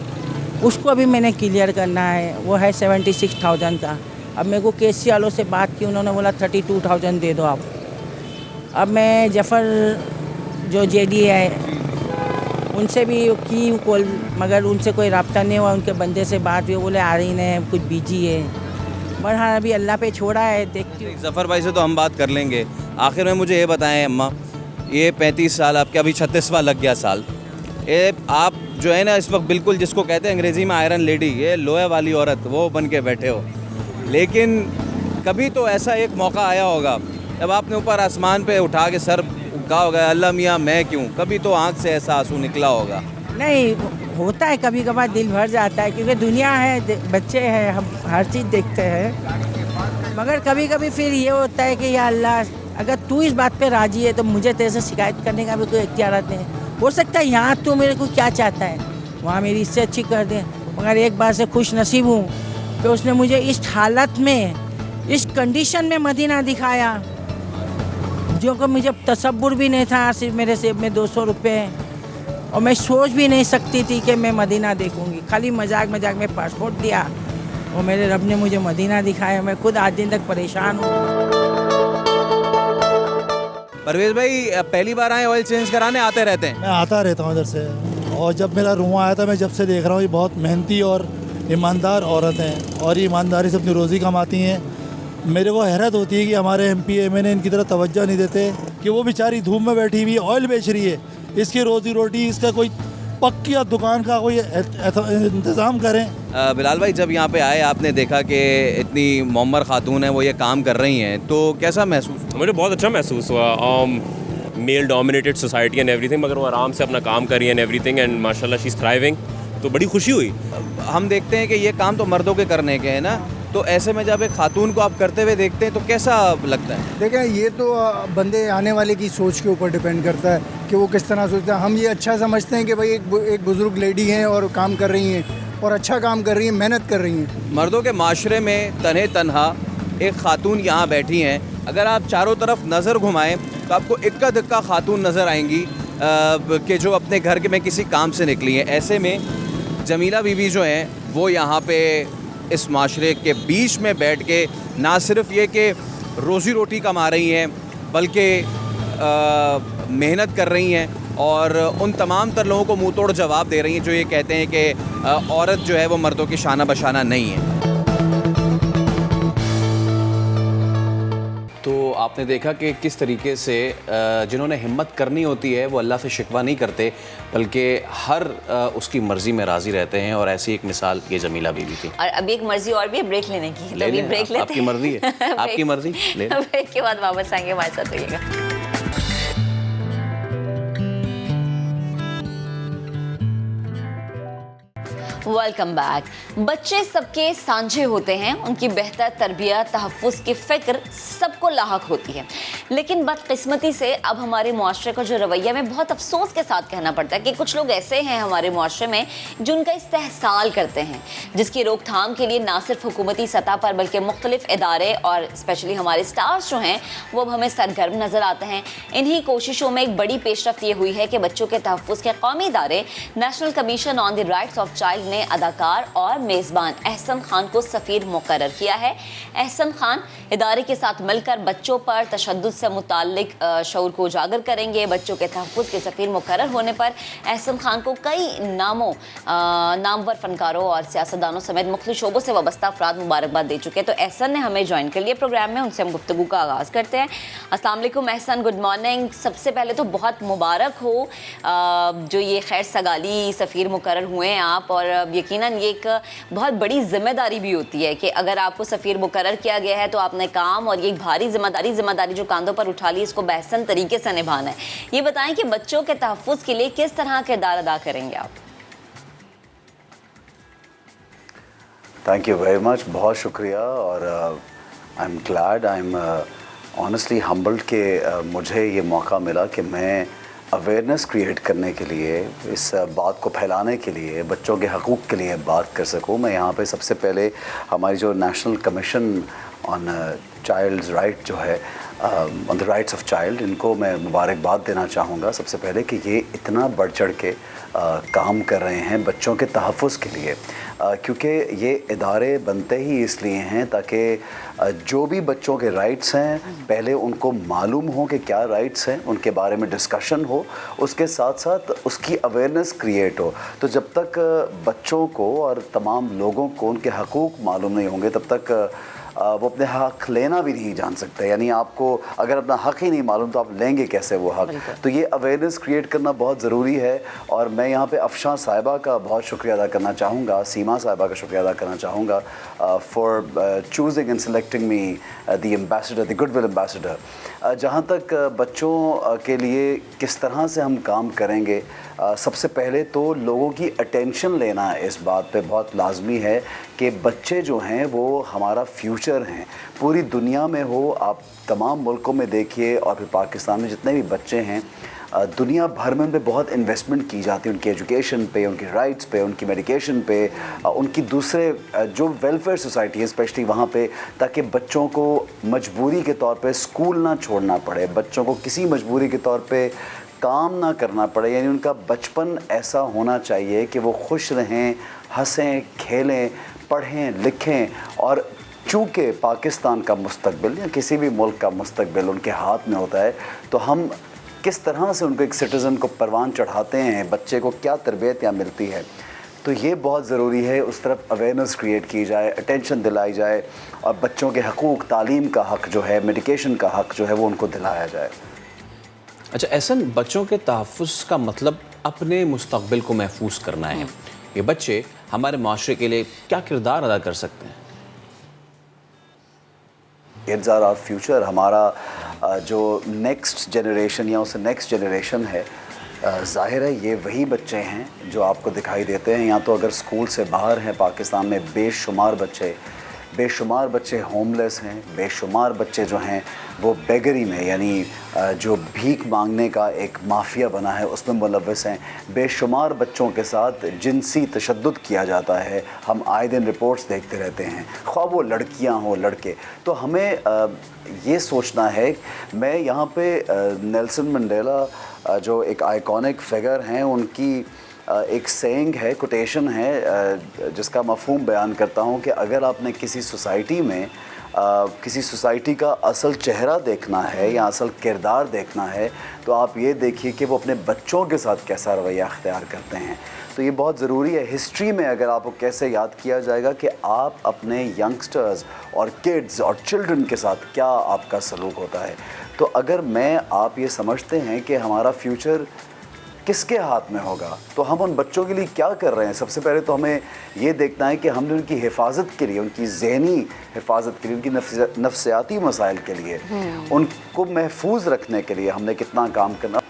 उसको अभी मैंने क्लियर करना है, वो है 76,000 का। अब मेरे को केसी वालों से बात की, उन्होंने बोला 32,000 दे दो आप। अब मैं जफ़र जो जेडी है उनसे भी की कॉल, मगर उनसे कोई रब्ता नहीं हुआ, उनके बंदे से बात हुई, बोले आ रही नहीं, कुछ बिजी है। बहरहाल अभी अल्लाह पे छोड़ा है, देखती हूँ। जफ़र भाई से तो हम बात कर लेंगे। आखिर में मुझे ये बताएं अम्मा, ये 35 साल, आपके अभी 36वां लग गया साल, ये आप जो है ना इस वक्त बिल्कुल जिसको कहते हैं अंग्रेज़ी में आयरन लेडी, ये लोहे वाली औरत, वो बन के बैठे हो। लेकिन कभी तो ऐसा एक मौका आया होगा जब आपने ऊपर आसमान पे उठा के सर कहा होगा, अल्लाह मियाँ मैं क्यों, कभी तो आँख से ऐसा आंसू निकला होगा? नहीं, होता है कभी कभार, दिल भर जाता है, क्योंकि दुनिया है, बच्चे हैं, हम हर चीज़ देखते हैं। मगर कभी कभी फिर ये होता है कि या अल्लाह अगर तू इस बात पे राज़ी है तो मुझे तेरे से शिकायत करने का भी कोई इख्तियार नहीं है। हो सकता है यहाँ तू मेरे को क्या चाहता है, वहाँ मेरी इससे अच्छी कर दे। मगर एक बार से खुश नसीब हूँ कि उसने मुझे इस हालत में, इस कंडीशन में मदीना दिखाया, जो कि मुझे तसव्वुर भी नहीं था। सिर्फ मेरे जेब में 200 रुपये, और मैं सोच भी नहीं सकती थी कि मैं मदीना देखूंगी। खाली मजाक मजाक में पासपोर्ट दिया और मेरे रब ने मुझे मदीना दिखाया। मैं खुद आज दिन तक परेशान हूँ। परवेज़ भाई पहली बार आए ऑयल चेंज कराने? आते रहते हैं? मैं आता रहता हूँ इधर से, और जब मेरा रुआ आया था, मैं जब से देख रहा हूँ ये बहुत मेहनती और ईमानदार औरत हैं, और ये ईमानदारी से अपनी रोज़ी कमाती हैं। मेरे को हैरत होती है कि हमारे MP MNA इनकी तरह तवज्जो नहीं देते, कि वो बेचारी धूप में बैठी हुई ऑयल बेच रही है, इसकी रोज़ी रोटी, इसका कोई पक्की दुकान का कोई इंतज़ाम करें। बिलाल भाई जब यहाँ पे आए आपने देखा कि इतनी मोमर खातून है वो ये काम कर रही हैं, तो कैसा महसूस? मुझे बहुत अच्छा महसूस हुआ। Male dominated society and everything, मगर वो आराम से अपना काम कर रही है एंड एवरीथिंग, एंड माशाल्लाह शी इज़ थ्राइविंग, तो बड़ी खुशी हुई। हम देखते हैं कि ये काम तो मर्दों के करने के हैं ना, तो ऐसे में जब एक खातून को आप करते हुए देखते हैं तो कैसा लगता है? देखें, ये तो बंदे आने वाले की सोच के ऊपर डिपेंड करता है कि वो किस तरह सोचता है। हम ये अच्छा समझते हैं कि भाई एक बुज़ुर्ग लेडी हैं और काम कर रही हैं, और अच्छा काम कर रही हैं, मेहनत कर रही हैं। मर्दों के माशरे में तन्हे तन्हा एक खातून यहाँ बैठी हैं, अगर आप चारों तरफ नज़र घुमाएं तो आपको इक्का दुक्का खातून नज़र आएंगी कि जो अपने घर में किसी काम से निकली हैं। ऐसे में जमीला बीबी जो हैं वो यहाँ पे इस माशरे के बीच में बैठ के ना सिर्फ ये कि रोज़ी रोटी कमा रही हैं, बल्कि मेहनत कर रही हैं और उन तमाम तर लोगों को मुँह तोड़ जवाब दे रही हैं जो ये कहते हैं कि औरत जो है वो मर्दों की शाना बशाना नहीं है। तो आपने देखा कि किस तरीके से जिन्होंने हिम्मत करनी होती है वो अल्लाह से शिकवा नहीं करते, बल्कि हर उसकी मर्ज़ी में राज़ी रहते हैं, और ऐसी एक मिसाल ये जमीला बीवी थी। और अभी एक मर्जी और भी है ब्रेक लेने की, तो अभी ब्रेक लेते हैं। आपकी मर्ज़ी है, आपकी मर्ज़ी ले। ब्रेक के बाद वापस आएंगे, हमारे साथ रहिएगा। Welcome back. बच्चे सबके सांझे होते हैं, उनकी बेहतर तरबियत, तहफ़्फ़ुज़ की फ़िक्र सबको लाहक होती है, लेकिन बदकिस्मती से अब हमारे मुआशरे का जो रवैया में बहुत अफसोस के साथ कहना पड़ता है कि कुछ लोग ऐसे हैं हमारे मुआशरे में जो उनका इस्तेहसाल करते हैं, जिसकी रोकथाम के लिए ना सिर्फ हुकूमती सतह पर बल्कि मुख्तलिफ इदारे और स्पेशली हमारे स्टार्स जो हैं वो अब हमें सरगर्म नज़र आते हैं। इन्हीं कोशिशों में एक बड़ी पेशरफ्त ये हुई है कि बच्चों के तहफ़्फ़ुज़ के कौमी इदारे national commission on the rights of child ने अदाकार और मेज़बान एहसन खान को सफ़ीर मुकर्रर किया है। एहसन खान इदारे के साथ मिलकर बच्चों पर तशद्दुद से मुताल्लिक शऊर को उजागर करेंगे। बच्चों के तहफ़्फ़ुज़ के सफ़ीर मुकर्रर होने पर एहसन खान को कई नामवर फ़नकारों और सियासतदानों समेत मुख्तलिफ शोबों से वाबस्ता अफराद मुबारकबाद दे चुके हैं। तो एहसन ने हमें ज्वाइन कर लिया प्रोग्राम में, उनसे हम गुफ्तगू का आगाज़ करते हैं। अस्सलाम वालेकुम एहसन, गुड मॉर्निंग। सबसे पहले तो बहुत मुबारक हो जो ये खैर सगाली सफ़ीर मुकर्रर हुए हैं आप, और यकीनन ये एक बहुत बड़ी ज़िम्मेदारी भी होती है कि अगर आपको सफ़ीर मुकर्रर किया गया है तो आपने काम और ये एक भारी ज़िम्मेदारी जो कांधों पर उठा ली, इसको बेहसन तरीके से निभाना है। ये बताएं कि बच्चों के तहफ़्फ़ुज़ के लिए किस तरह किरदार अदा करेंगे आप? थैंक यू वेरी मच, बहुत शुक्रिया। और I am glad, I am honestly humbled कि मुझे ये मौका मिला कि मैं अवेयरनेस क्रिएट करने के लिए, इस बात को फैलाने के लिए, बच्चों के हकूक़ के लिए बात कर सकूं। मैं यहाँ पे सबसे पहले हमारी जो national commission on childs right जो है, on the rights of child, इनको मैं मुबारकबाद देना चाहूँगा सबसे पहले कि ये इतना बढ़ चढ़ के काम कर रहे हैं बच्चों के तहफ़्फ़ुज़ के लिए, क्योंकि ये इदारे बनते ही इसलिए हैं ताकि जो भी बच्चों के राइट्स हैं पहले उनको मालूम हो कि क्या राइट्स हैं, उनके बारे में डिस्कशन हो, उसके साथ साथ उसकी अवेयरनेस क्रिएट हो। तो जब तक बच्चों को और तमाम लोगों को उनके हकूक़ मालूम नहीं होंगे तब तक वो अपने हक़ लेना भी नहीं जान सकते। यानी आपको अगर अपना हक़ ही नहीं मालूम तो आप लेंगे कैसे वो हक़? तो ये अवेयरनेस क्रिएट करना बहुत ज़रूरी है। और मैं यहाँ पे अफशां साहिबा का बहुत शुक्रिया अदा करना चाहूँगा, सीमा साहिबा का शुक्रिया अदा करना चाहूँगा for choosing and selecting me the ambassador, the goodwill ambassador. जहाँ तक बच्चों के लिए किस तरह से हम काम करेंगे, सबसे पहले तो लोगों की अटेंशन लेना इस बात पे बहुत लाजमी है कि बच्चे जो हैं वो हमारा फ्यूचर हैं। पूरी दुनिया में हो, आप तमाम मुल्कों में देखिए और फिर पाकिस्तान में जितने भी बच्चे हैं, दुनिया भर में उन पे बहुत इन्वेस्टमेंट की जाती है, उनकी एजुकेशन पे, उनकी राइट्स पे, उनकी मेडिकेशन पे, उनकी दूसरे जो वेलफेयर सोसाइटी है स्पेशली वहाँ पे, ताकि बच्चों को मजबूरी के तौर पे स्कूल ना छोड़ना पड़े, बच्चों को किसी मजबूरी के तौर पे काम ना करना पड़े। यानी उनका बचपन ऐसा होना चाहिए कि वो खुश रहें, हंसें, खेलें, पढ़ें, लिखें। और चूँकि पाकिस्तान का मुस्तकबिल या किसी भी मुल्क का मुस्तकबिल उनके हाथ में होता है, तो हम किस तरह से उनको एक सिटीज़न को परवान चढ़ाते हैं, बच्चे को क्या तरबियत यहाँ मिलती है, तो ये बहुत ज़रूरी है। उस तरफ अवेयरनेस क्रिएट की जाए, अटेंशन दिलाई जाए और बच्चों के हकूक़, तालीम का हक़ जो है, मेडिकेशन का हक़ जो है वो उनको दिलाया जाए। अच्छा एहसन, बच्चों के तहफ़्फ़ुज़ का मतलब अपने मुस्तक़बिल को महफूज करना है। ये बच्चे हमारे माशरे के लिए क्या किरदार अदा कर सकते हैं? इट्स आवर फ्यूचर, हमारा जो नेक्स्ट जनरेशन या उससे नेक्स्ट जनरेशन है, ज़ाहिर है ये वही बच्चे हैं जो आपको दिखाई देते हैं। या तो अगर स्कूल से बाहर हैं पाकिस्तान में बेशुमार बच्चे होमलेस हैं, बेशुमार बच्चे जो हैं वो बेगरी में, यानी जो भीख मांगने का एक माफिया बना है उसमें मुलव्वस हैं। बेशुमार बच्चों के साथ जिनसी तशद्दुद किया जाता है, हम आए दिन रिपोर्ट्स देखते रहते हैं, ख्वाह वो लड़कियां हो लड़के। तो हमें ये सोचना है, मैं यहाँ पे नेल्सन मंडेला जो एक आइकॉनिक फिगर हैं, उनकी एक सेइंग है, कोटेशन है, जिसका मफहूम बयान करता हूँ कि अगर आपने किसी सोसाइटी में किसी सोसाइटी का असल चेहरा देखना है या असल किरदार देखना है तो आप ये देखिए कि वो अपने बच्चों के साथ कैसा रवैया अख्तियार करते हैं। तो ये बहुत ज़रूरी है। हिस्ट्री में अगर आपको कैसे याद किया जाएगा कि आप अपने यंगस्टर्स और किड्स और चिल्ड्रन के साथ क्या आपका सलूक होता है। तो अगर आप ये समझते हैं कि हमारा फ्यूचर किसके हाथ में होगा तो हम उन बच्चों के लिए क्या कर रहे हैं। सबसे पहले तो हमें ये देखना है कि हमने उनकी हिफाजत के लिए, उनकी ज़हनी हिफाजत के लिए, उनकी नफ्सियाती मसाइल के लिए, उनको महफूज रखने के लिए हमने कितना काम करना।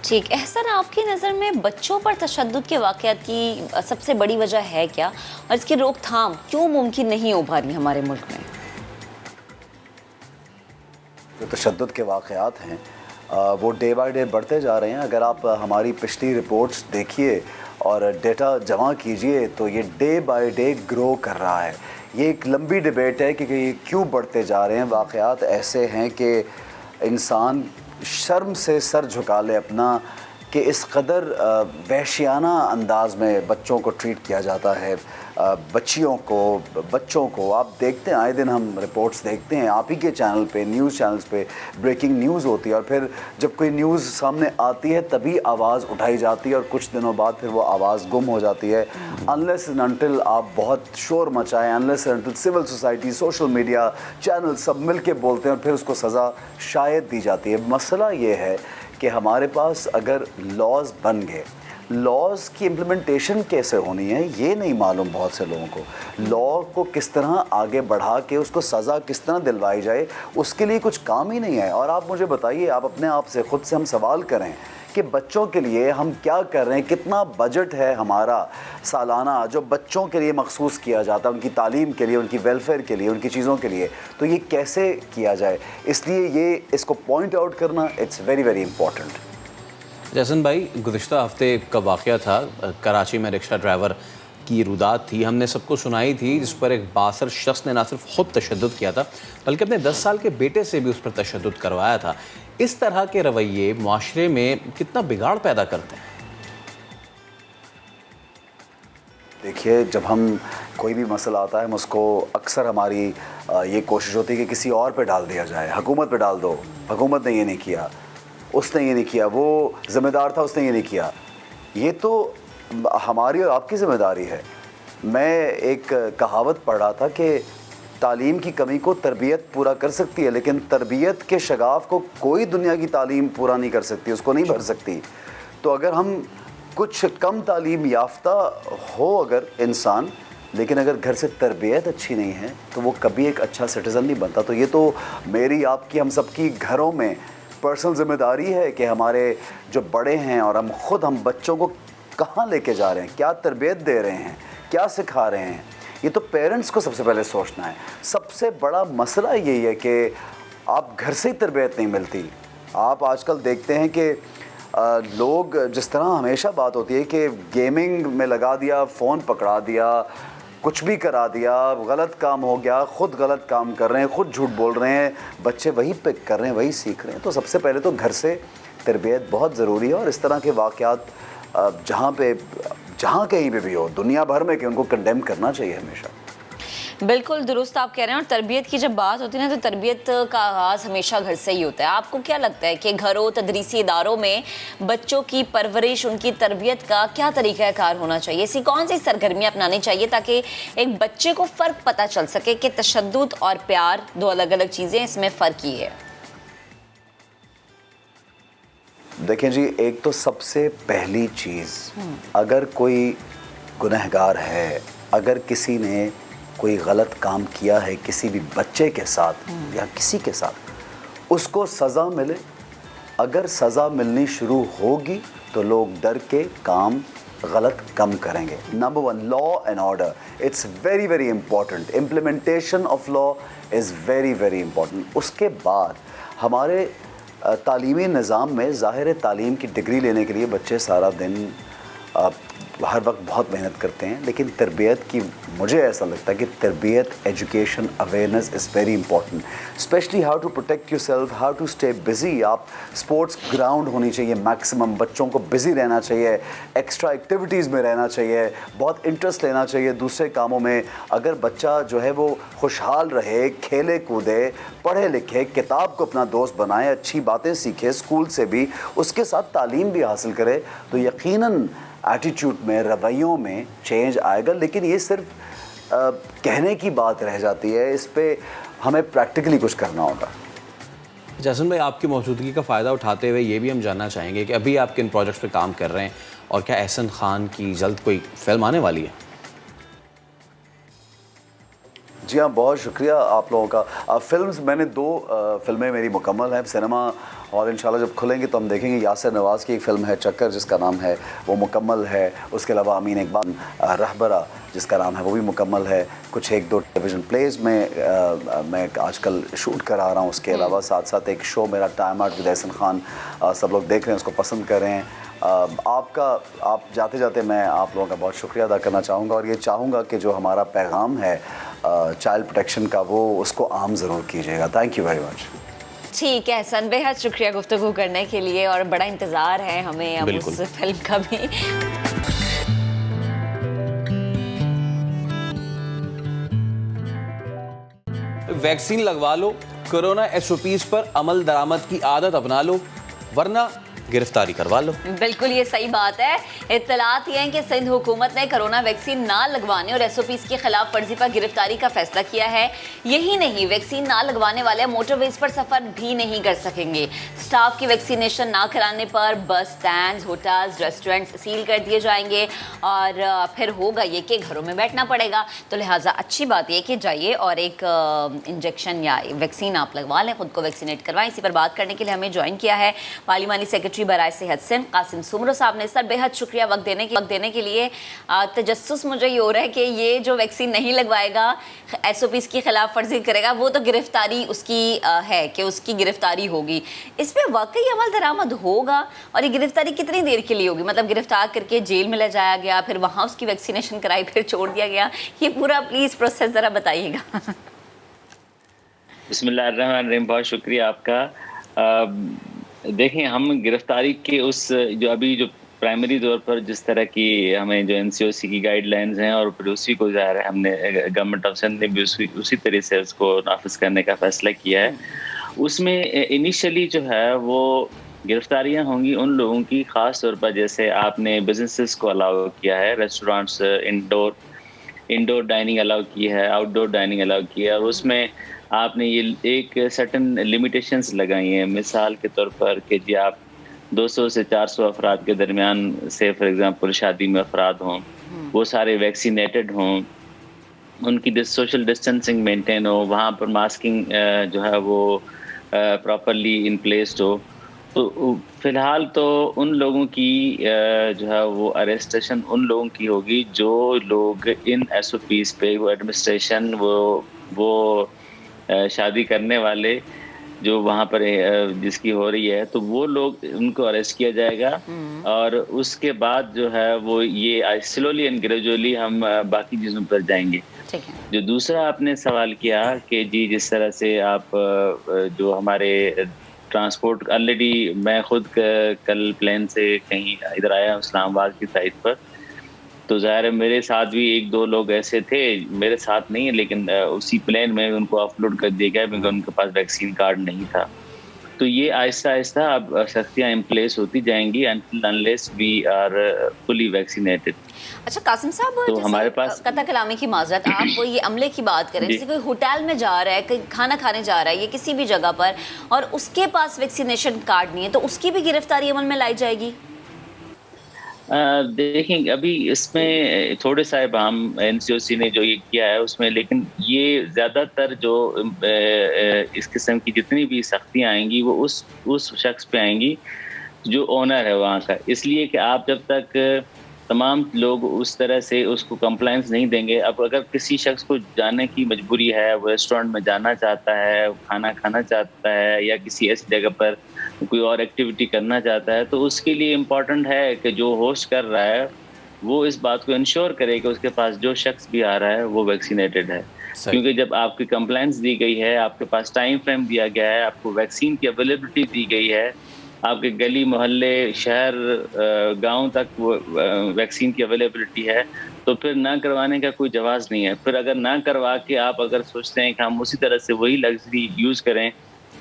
ठीक, एहसन आपकी नज़र में बच्चों पर तशद्दुद के वाक़यात की सबसे बड़ी वजह है क्या, और इसकी रोकथाम क्यों मुमकिन नहीं हो पा रही हमारे मुल्क में? जो तशद्दुद के वाक़यात हैं वो डे बाय डे बढ़ते जा रहे हैं। अगर आप हमारी पिछली रिपोर्ट्स देखिए और डेटा जमा कीजिए तो ये डे बाय डे ग्रो कर रहा है। ये एक लंबी डिबेट है कि ये क्यों बढ़ते जा रहे हैं। वाक़यात ऐसे हैं कि इंसान शर्म से सर झुका ले अपना कि इस कदर वहशियाना अंदाज में बच्चों को ट्रीट किया जाता है। बच्चों को आप देखते हैं, आए दिन हम रिपोर्ट्स देखते हैं, आप ही के चैनल पे, न्यूज़ चैनल्स पे ब्रेकिंग न्यूज़ होती है और फिर जब कोई न्यूज़ सामने आती है तभी आवाज़ उठाई जाती है और कुछ दिनों बाद फिर वो आवाज़ गुम हो जाती है। अनलेस एंड अनटिल आप बहुत शोर मचाएं, unless and until civil society, social media, channel सब मिल के बोलते हैं और फिर उसको सज़ा शायद दी जाती है। मसला ये है कि हमारे पास अगर लॉज बन गए, लॉज की इम्प्लीमेंटेशन कैसे होनी है ये नहीं मालूम बहुत से लोगों को। लॉ को किस तरह आगे बढ़ा के उसको सज़ा किस तरह दिलवाई जाए उसके लिए कुछ काम ही नहीं है। और आप मुझे बताइए, आप अपने आप से ख़ुद से हम सवाल करें कि बच्चों के लिए हम क्या कर रहे हैं, कितना बजट है हमारा सालाना जो बच्चों के लिए मखसूस किया जाता है, उनकी तालीम के लिए, उनकी वेलफेयर के लिए, उनकी चीज़ों के लिए। तो ये कैसे किया जाए, इसलिए इसको पॉइंट आउट करना इट्स वेरी वेरी इंपॉर्टेंट। जैसन भाई, गुज़िश्ता हफ्ते का वाक़या था, कराची में रिक्शा ड्राइवर की रुदात थी, हमने सबको सुनाई थी, जिस पर एक 62 शख्स ने ना सिर्फ ख़ुद तशद्दुद किया था बल्कि अपने 10 साल के बेटे से भी उस पर तशद्दुद करवाया था। इस तरह के रवैये माशरे में कितना बिगाड़ पैदा करते हैं? देखिए, जब हम कोई भी मसला आता है हम उसको अक्सर हमारी ये कोशिश होती है कि किसी और पे डाल दिया जाए। हुकूमत पे डाल दो, हुकूमत ने ये नहीं किया, उसने ये नहीं किया, वो ज़िम्मेदार था, उसने ये नहीं किया। ये तो हमारी और आपकी ज़िम्मेदारी है। मैं एक कहावत पढ़ रहा था कि तालीम की कमी को तरबियत पूरा कर सकती है, लेकिन तरबियत के शगाफ को कोई दुनिया की तालीम पूरा नहीं कर सकती, उसको नहीं भर सकती। तो अगर हम कुछ कम तालीम याफ्ता हो अगर इंसान, लेकिन अगर घर से तरबियत अच्छी नहीं है तो वो कभी एक अच्छा सिटीज़न नहीं बनता। तो ये तो मेरी, आपकी, हम सबकी घरों में पर्सनल ज़िम्मेदारी है कि हमारे जो बड़े हैं और हम बच्चों को कहाँ लेके जा रहे हैं, क्या तरबियत दे रहे हैं, क्या सिखा रहे हैं, ये तो पेरेंट्स को सबसे पहले सोचना है। सबसे बड़ा मसला यही है कि आप घर से ही तरबियत नहीं मिलती। आप आजकल देखते हैं कि लोग, जिस तरह हमेशा बात होती है कि गेमिंग में लगा दिया, फ़ोन पकड़ा दिया, कुछ भी करा दिया, गलत काम हो गया, ख़ुद गलत काम कर रहे हैं, ख़ुद झूठ बोल रहे हैं, बच्चे वही पिक कर रहे हैं, वही सीख रहे हैं। तो सबसे पहले तो घर से तरबियत बहुत ज़रूरी है। और इस तरह के वाक़यात जहाँ कहीं पे भी हो दुनिया भर में, कि उनको कंडेम करना चाहिए हमेशा। बिल्कुल दुरुस्त आप कह रहे हैं। और तरबियत की जब बात होती है ना, तो तरबियत का आगाज़ हमेशा घर से ही होता है। आपको क्या लगता है कि घरों, तदरीसी इदारों में बच्चों की परवरिश, उनकी तरबियत का क्या तरीक़ाकार होना चाहिए? ऐसी कौन सी सरगर्मियाँ अपनानी चाहिए ताकि एक बच्चे को फ़र्क पता चल सके कि तशद्दुद और प्यार दो अलग अलग चीज़ें, इसमें फ़र्क ही है? देखें जी, एक तो सबसे पहली चीज़, अगर कोई गुनहगार है, अगर किसी ने कोई गलत काम किया है किसी भी बच्चे के साथ या किसी के साथ, उसको सज़ा मिले। अगर सज़ा मिलनी शुरू होगी तो लोग डर के काम गलत कम करेंगे। Number 1, law and order, it's very very important. Implementation of law is very very important. उसके बाद हमारे तालीमी निज़ाम में, ज़ाहिर तालीम की डिग्री लेने के लिए बच्चे सारा दिन हर वक्त बहुत मेहनत करते हैं, लेकिन तरबियत की मुझे ऐसा लगता है कि तरबियत, education, awareness is very important, specially how to protect yourself, how to stay busy. आप स्पोर्ट्स ग्राउंड होनी चाहिए मैक्सिमम, बच्चों को बिजी रहना चाहिए, एक्स्ट्रा एक्टिविटीज़ में रहना चाहिए, बहुत इंटरेस्ट लेना चाहिए दूसरे कामों में। अगर बच्चा जो है वो खुशहाल रहे, खेले कूदे, पढ़े लिखे, किताब को अपना दोस्त बनाए, अच्छी बातें सीखे स्कूल से भी, उसके साथ तालीम भी हासिल करे, तो यकीनन एटीट्यूड में, रवैयों में चेंज आएगा। लेकिन ये सिर्फ कहने की बात रह जाती है, इस पे हमें प्रैक्टिकली कुछ करना होगा। जैसन भाई, आपकी मौजूदगी का फ़ायदा उठाते हुए ये भी हम जानना चाहेंगे कि अभी आप किन प्रोजेक्ट्स पे काम कर रहे हैं और क्या एहसन खान की जल्द कोई फिल्म आने वाली है? जी हाँ, बहुत शुक्रिया आप लोगों का। फिल्म्स मैंने 2 फिल्में मेरी मुकम्मल हैं सिनेमा, और इंशाल्लाह जब खुलेंगे तो हम देखेंगे। यासिर नवाज़ की एक फ़िल्म है चक्कर जिसका नाम है, वो मुकम्मल है। उसके अलावा अमीन इकबाल रहबरा जिसका नाम है, वो भी मुकम्मल है। कुछ 1-2 टेलीविज़न प्लेज़ में मैं आजकल शूट करा रहा हूँ। उसके अलावा साथ साथ एक शो मेरा time out with Ehsan Khan, सब लोग देख रहे हैं, उसको पसंद कर रहे हैं। आप जाते जाते मैं आप लोगों का बहुत शुक्रिया अदा करना चाहूँगा, और ये चाहूँगा कि जो हमारा पैगाम है चाइल्ड प्रोटेक्शन का, वो उसको आम ज़रूर कीजिएगा। Thank you very much. ठीक है हसन, बेहद शुक्रिया गुफ्तगू करने के लिए, और बड़ा इंतज़ार है हमें अब उस फिल्म का भी। वैक्सीन लगवा लो, कोरोना SOPs पर अमल दरामद की आदत अपना लो, वरना गिरफ्तारी करवा लो। बिल्कुल ये सही बात है। इत्तलात ये है कि सिंध हुकूमत ने कोरोना वैक्सीन ना लगवाने और SOPs की खिलाफ वर्जी पर गिरफ्तारी का फैसला किया है। यही नहीं, वैक्सीन ना लगवाने वाले मोटरवेज पर सफर भी नहीं कर सकेंगे। स्टाफ की वैक्सीनेशन ना कराने पर bus stand, hotels, restaurants seal कर दिए जाएंगे, और फिर होगा ये कि घरों में बैठना पड़ेगा। तो लिहाजा अच्छी बात यह कि जाइए और एक इंजेक्शन या वैक्सीन आप लगवा लें, खुद को वैक्सीनेट करवाएं। इसी पर बात करने के लिए हमें ज्वाइन किया है पार्लिमानी सेक्रेटरी बराए सेहत सिंध कासिम सुमरो साहब ने। सर, बेहद शुक्रिया वक्त देने के लिए। तजस्सुस मुझे ये हो रहा है कि ये जो वैक्सीन नहीं लगवाएगा, SOPs की खिलाफ वर्जी करेगा, वो तो गिरफ्तारी उसकी है कि उसकी गिरफ्तारी होगी। इस पर वाकई अमल दरामद होगा? और ये गिरफ्तारी कितनी देर के लिए होगी? मतलब गिरफ्तार करके जेल में ले जाया गया, फिर वहाँ उसकी वैक्सीनेशन कराई, फिर छोड़ दिया गया, ये पूरा प्लीज़ प्रोसेस ज़रा बताइएगा। बिस्मिल्लाहिर्रहमानिर्रहीम, बहुत शुक्रिया आपका। देखें, हम गिरफ्तारी के उस जो अभी जो प्राइमरी तौर पर जिस तरह की हमें जो NCOC की गाइडलाइंस हैं, और फिर उसी को ज़ाहिर है हमने गवर्नमेंट ऑफ सिंध ने भी उसी तरह से उसको नाफिज करने का फ़ैसला किया है। उसमें इनिशियली जो है वो गिरफ्तारियां होंगी उन लोगों की, ख़ास तौर पर जैसे आपने बिजनेसेस को अलाउ किया है, रेस्टोरेंट्स, इंडोर डाइनिंग अलाउ की है, आउटडोर डाइनिंग अलाउ की है, और उसमें आपने ये एक सर्टन लिमिटेशंस लगाई हैं। मिसाल के तौर पर कि जी आप 200 से 400 अफराद के दरमियान से फॉर एग्ज़ाम्पल शादी में अफराद हों, वो सारे वैक्सीनेटेड हों, उनकी सोशल डिस्टेंसिंग मेंटेन हो, वहाँ पर मास्किंग जो है वो प्रॉपरली इन प्लेस्ड हो। तो फ़िलहाल तो उन लोगों की जो है वो अरेस्टेशन उन लोगों की होगी जो लोग इन SOPs पे, वो एडमिनिस्ट्रेशन, वो शादी करने वाले जो वहाँ पर जिसकी हो रही है, तो वो लोग, उनको अरेस्ट किया जाएगा। और उसके बाद जो है वो ये स्लोली एंड ग्रेजुअली हम बाकी चीज़ों पर जाएंगे। जो दूसरा आपने सवाल किया कि जी जिस तरह से आप जो हमारे ट्रांसपोर्ट, ऑलरेडी मैं खुद कल प्लेन से कहीं इधर आया इस्लामाबाद की साइड पर, तो ज़ाहिर है मेरे साथ भी 1-2 लोग ऐसे थे, मेरे साथ नहीं है लेकिन उसी प्लेन में उनको ऑफलोड कर दिया गया क्योंकि उनके पास वैक्सीन कार्ड नहीं था। तो ये आहिस्ता आहिस्ता अब सख्तियाँ इन प्लेस होती जाएंगी until unless we are fully vaccinated। अच्छा कासिम साहब, तो हमारे पास कता कलामी की माजरत, आप ये अमले की बात करें, जैसे कोई होटल में जा रहा है, कहीं खाना खाने जा रहा है या किसी भी जगह पर, और उसके पास वैक्सीनेशन कार्ड नहीं है, तो उसकी भी गिरफ्तारी अमल में लाई जाएगी? देखें, अभी इसमें थोड़े सा हम NCOC ने जो ये किया है उसमें, लेकिन ये ज़्यादातर जो इस किस्म की जितनी भी सख्तियाँ आएंगी वो उस शख्स पे आएंगी जो ओनर है वहाँ का। इसलिए कि आप जब तक तमाम लोग उस तरह से उसको कंप्लाइंस नहीं देंगे, अब अगर किसी शख्स को जाने की मजबूरी है, वो रेस्टोरेंट में जाना चाहता है, खाना खाना चाहता है, या किसी ऐसी जगह पर कोई और एक्टिविटी करना चाहता है, तो उसके लिए इम्पॉर्टेंट है कि जो होस्ट कर रहा है वो इस बात को इंश्योर करे कि उसके पास जो शख्स भी आ रहा है वो वैक्सीनेटेड है। क्योंकि जब आपकी कंप्लाइंस दी गई है, आपके पास टाइम फ्रेम दिया गया है, आपको वैक्सीन की अवेलेबिलिटी दी गई है, आपके गली मोहल्ले शहर गांव तक वो वैक्सीन की अवेलेबिलिटी है, तो फिर ना करवाने का कोई जवाब नहीं है। फिर अगर ना करवा के आप अगर सोचते हैं कि हम उसी तरह से वही लग्जरी यूज़ करें,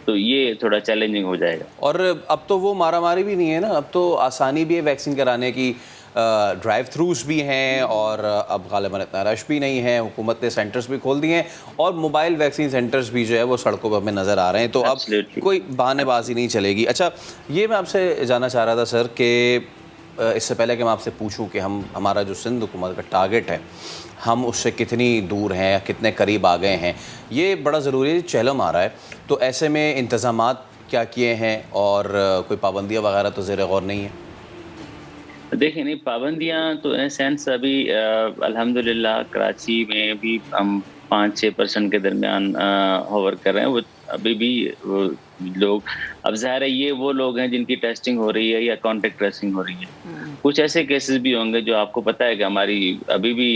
तो ये थोड़ा चैलेंजिंग हो जाएगा। और अब तो वो मारामारी भी नहीं है ना, अब तो आसानी भी है वैक्सीन कराने की, ड्राइव थ्रूज भी हैं और अब गालिबन इतना रश भी नहीं है। हुकूमत ने सेंटर्स भी खोल दिए हैं और मोबाइल वैक्सीन सेंटर्स भी जो है वो सड़कों पर हमें नज़र आ रहे हैं, तो अब कोई बहानेबाजी नहीं चलेगी। अच्छा, ये मैं आपसे जानना चाह रहा था सर कि इससे पहले कि मैं आपसे पूछूं कि हमारा जो सिंध हुकूमत का टारगेट है हम उससे कितनी दूर हैं, कितने करीब आ गए हैं, ये बड़ा ज़रूरी है। चहलम आ रहा है, तो ऐसे में इंतज़ामात क्या किए हैं और कोई पाबंदियाँ वगैरह तो ज़ेर गौर नहीं है? देखिए, नहीं पाबंदियाँ तो इन सेंस अभी अल्हम्दुलिल्लाह कराची में भी हम 5-6% के दरमियान होवर कर रहे हैं। वो अभी भी वो लोग, अब ज़ाहिर है ये वो लोग हैं जिनकी टेस्टिंग हो रही है या कॉन्टेक्ट ट्रेसिंग हो रही है। कुछ ऐसे केसेस भी होंगे जो आपको पता है कि हमारी अभी भी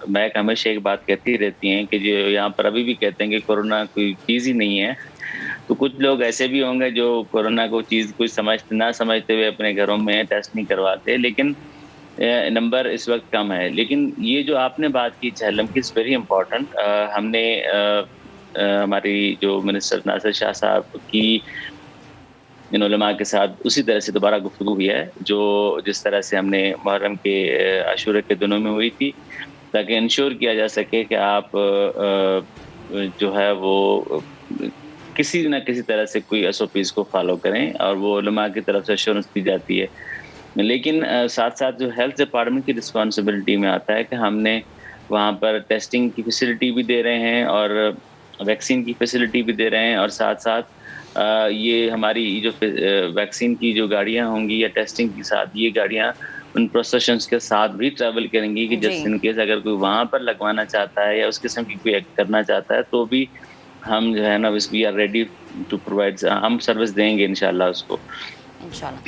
महक हमेशा एक बात कहती रहती हैं कि जो यहाँ पर अभी भी कहते हैं कि कोरोना कोई चीज़ ही नहीं है। तो कुछ लोग ऐसे भी होंगे जो कोरोना को चीज़ कुछ ना समझते हुए अपने घरों में टेस्ट नहीं करवाते, लेकिन नंबर इस वक्त कम है। लेकिन ये जो आपने बात की चहलम की, इज़ वेरी इम्पॉर्टेंट। हमने हमारी जो मिनिस्टर नासिर शाह साहब की इन उलमा के साथ उसी तरह से दोबारा गुफ्तगू हुई है जो जिस तरह से हमने मुहर्रम के आशूरा के दिनों में हुई थी, ताकि इंश्योर किया जा सके कि आप जो है वो किसी न किसी तरह से कोई SOPs को फॉलो करें, और वो उलमा की तरफ से एश्योरेंस दी जाती है। लेकिन साथ साथ जो हेल्थ डिपार्टमेंट की रिस्पॉन्सिबिलिटी में आता है कि हमने वहाँ पर टेस्टिंग की फैसिलिटी भी दे रहे हैं और वैक्सीन की फैसिलिटी भी दे रहे हैं, और साथ साथ ये हमारी जो वैक्सीन की जो गाड़ियाँ होंगी या टेस्टिंग के साथ ये गाड़ियाँ उन प्रोसेशंस के साथ भी ट्रैवल करेंगी कि जस्ट इन केस अगर कोई वहाँ पर लगवाना चाहता है या उस किस्म की कोई एक्ट करना चाहता है, तो भी हम जो है ना we are ready to provide, हम सर्विस देंगे इंशाल्लाह उसको।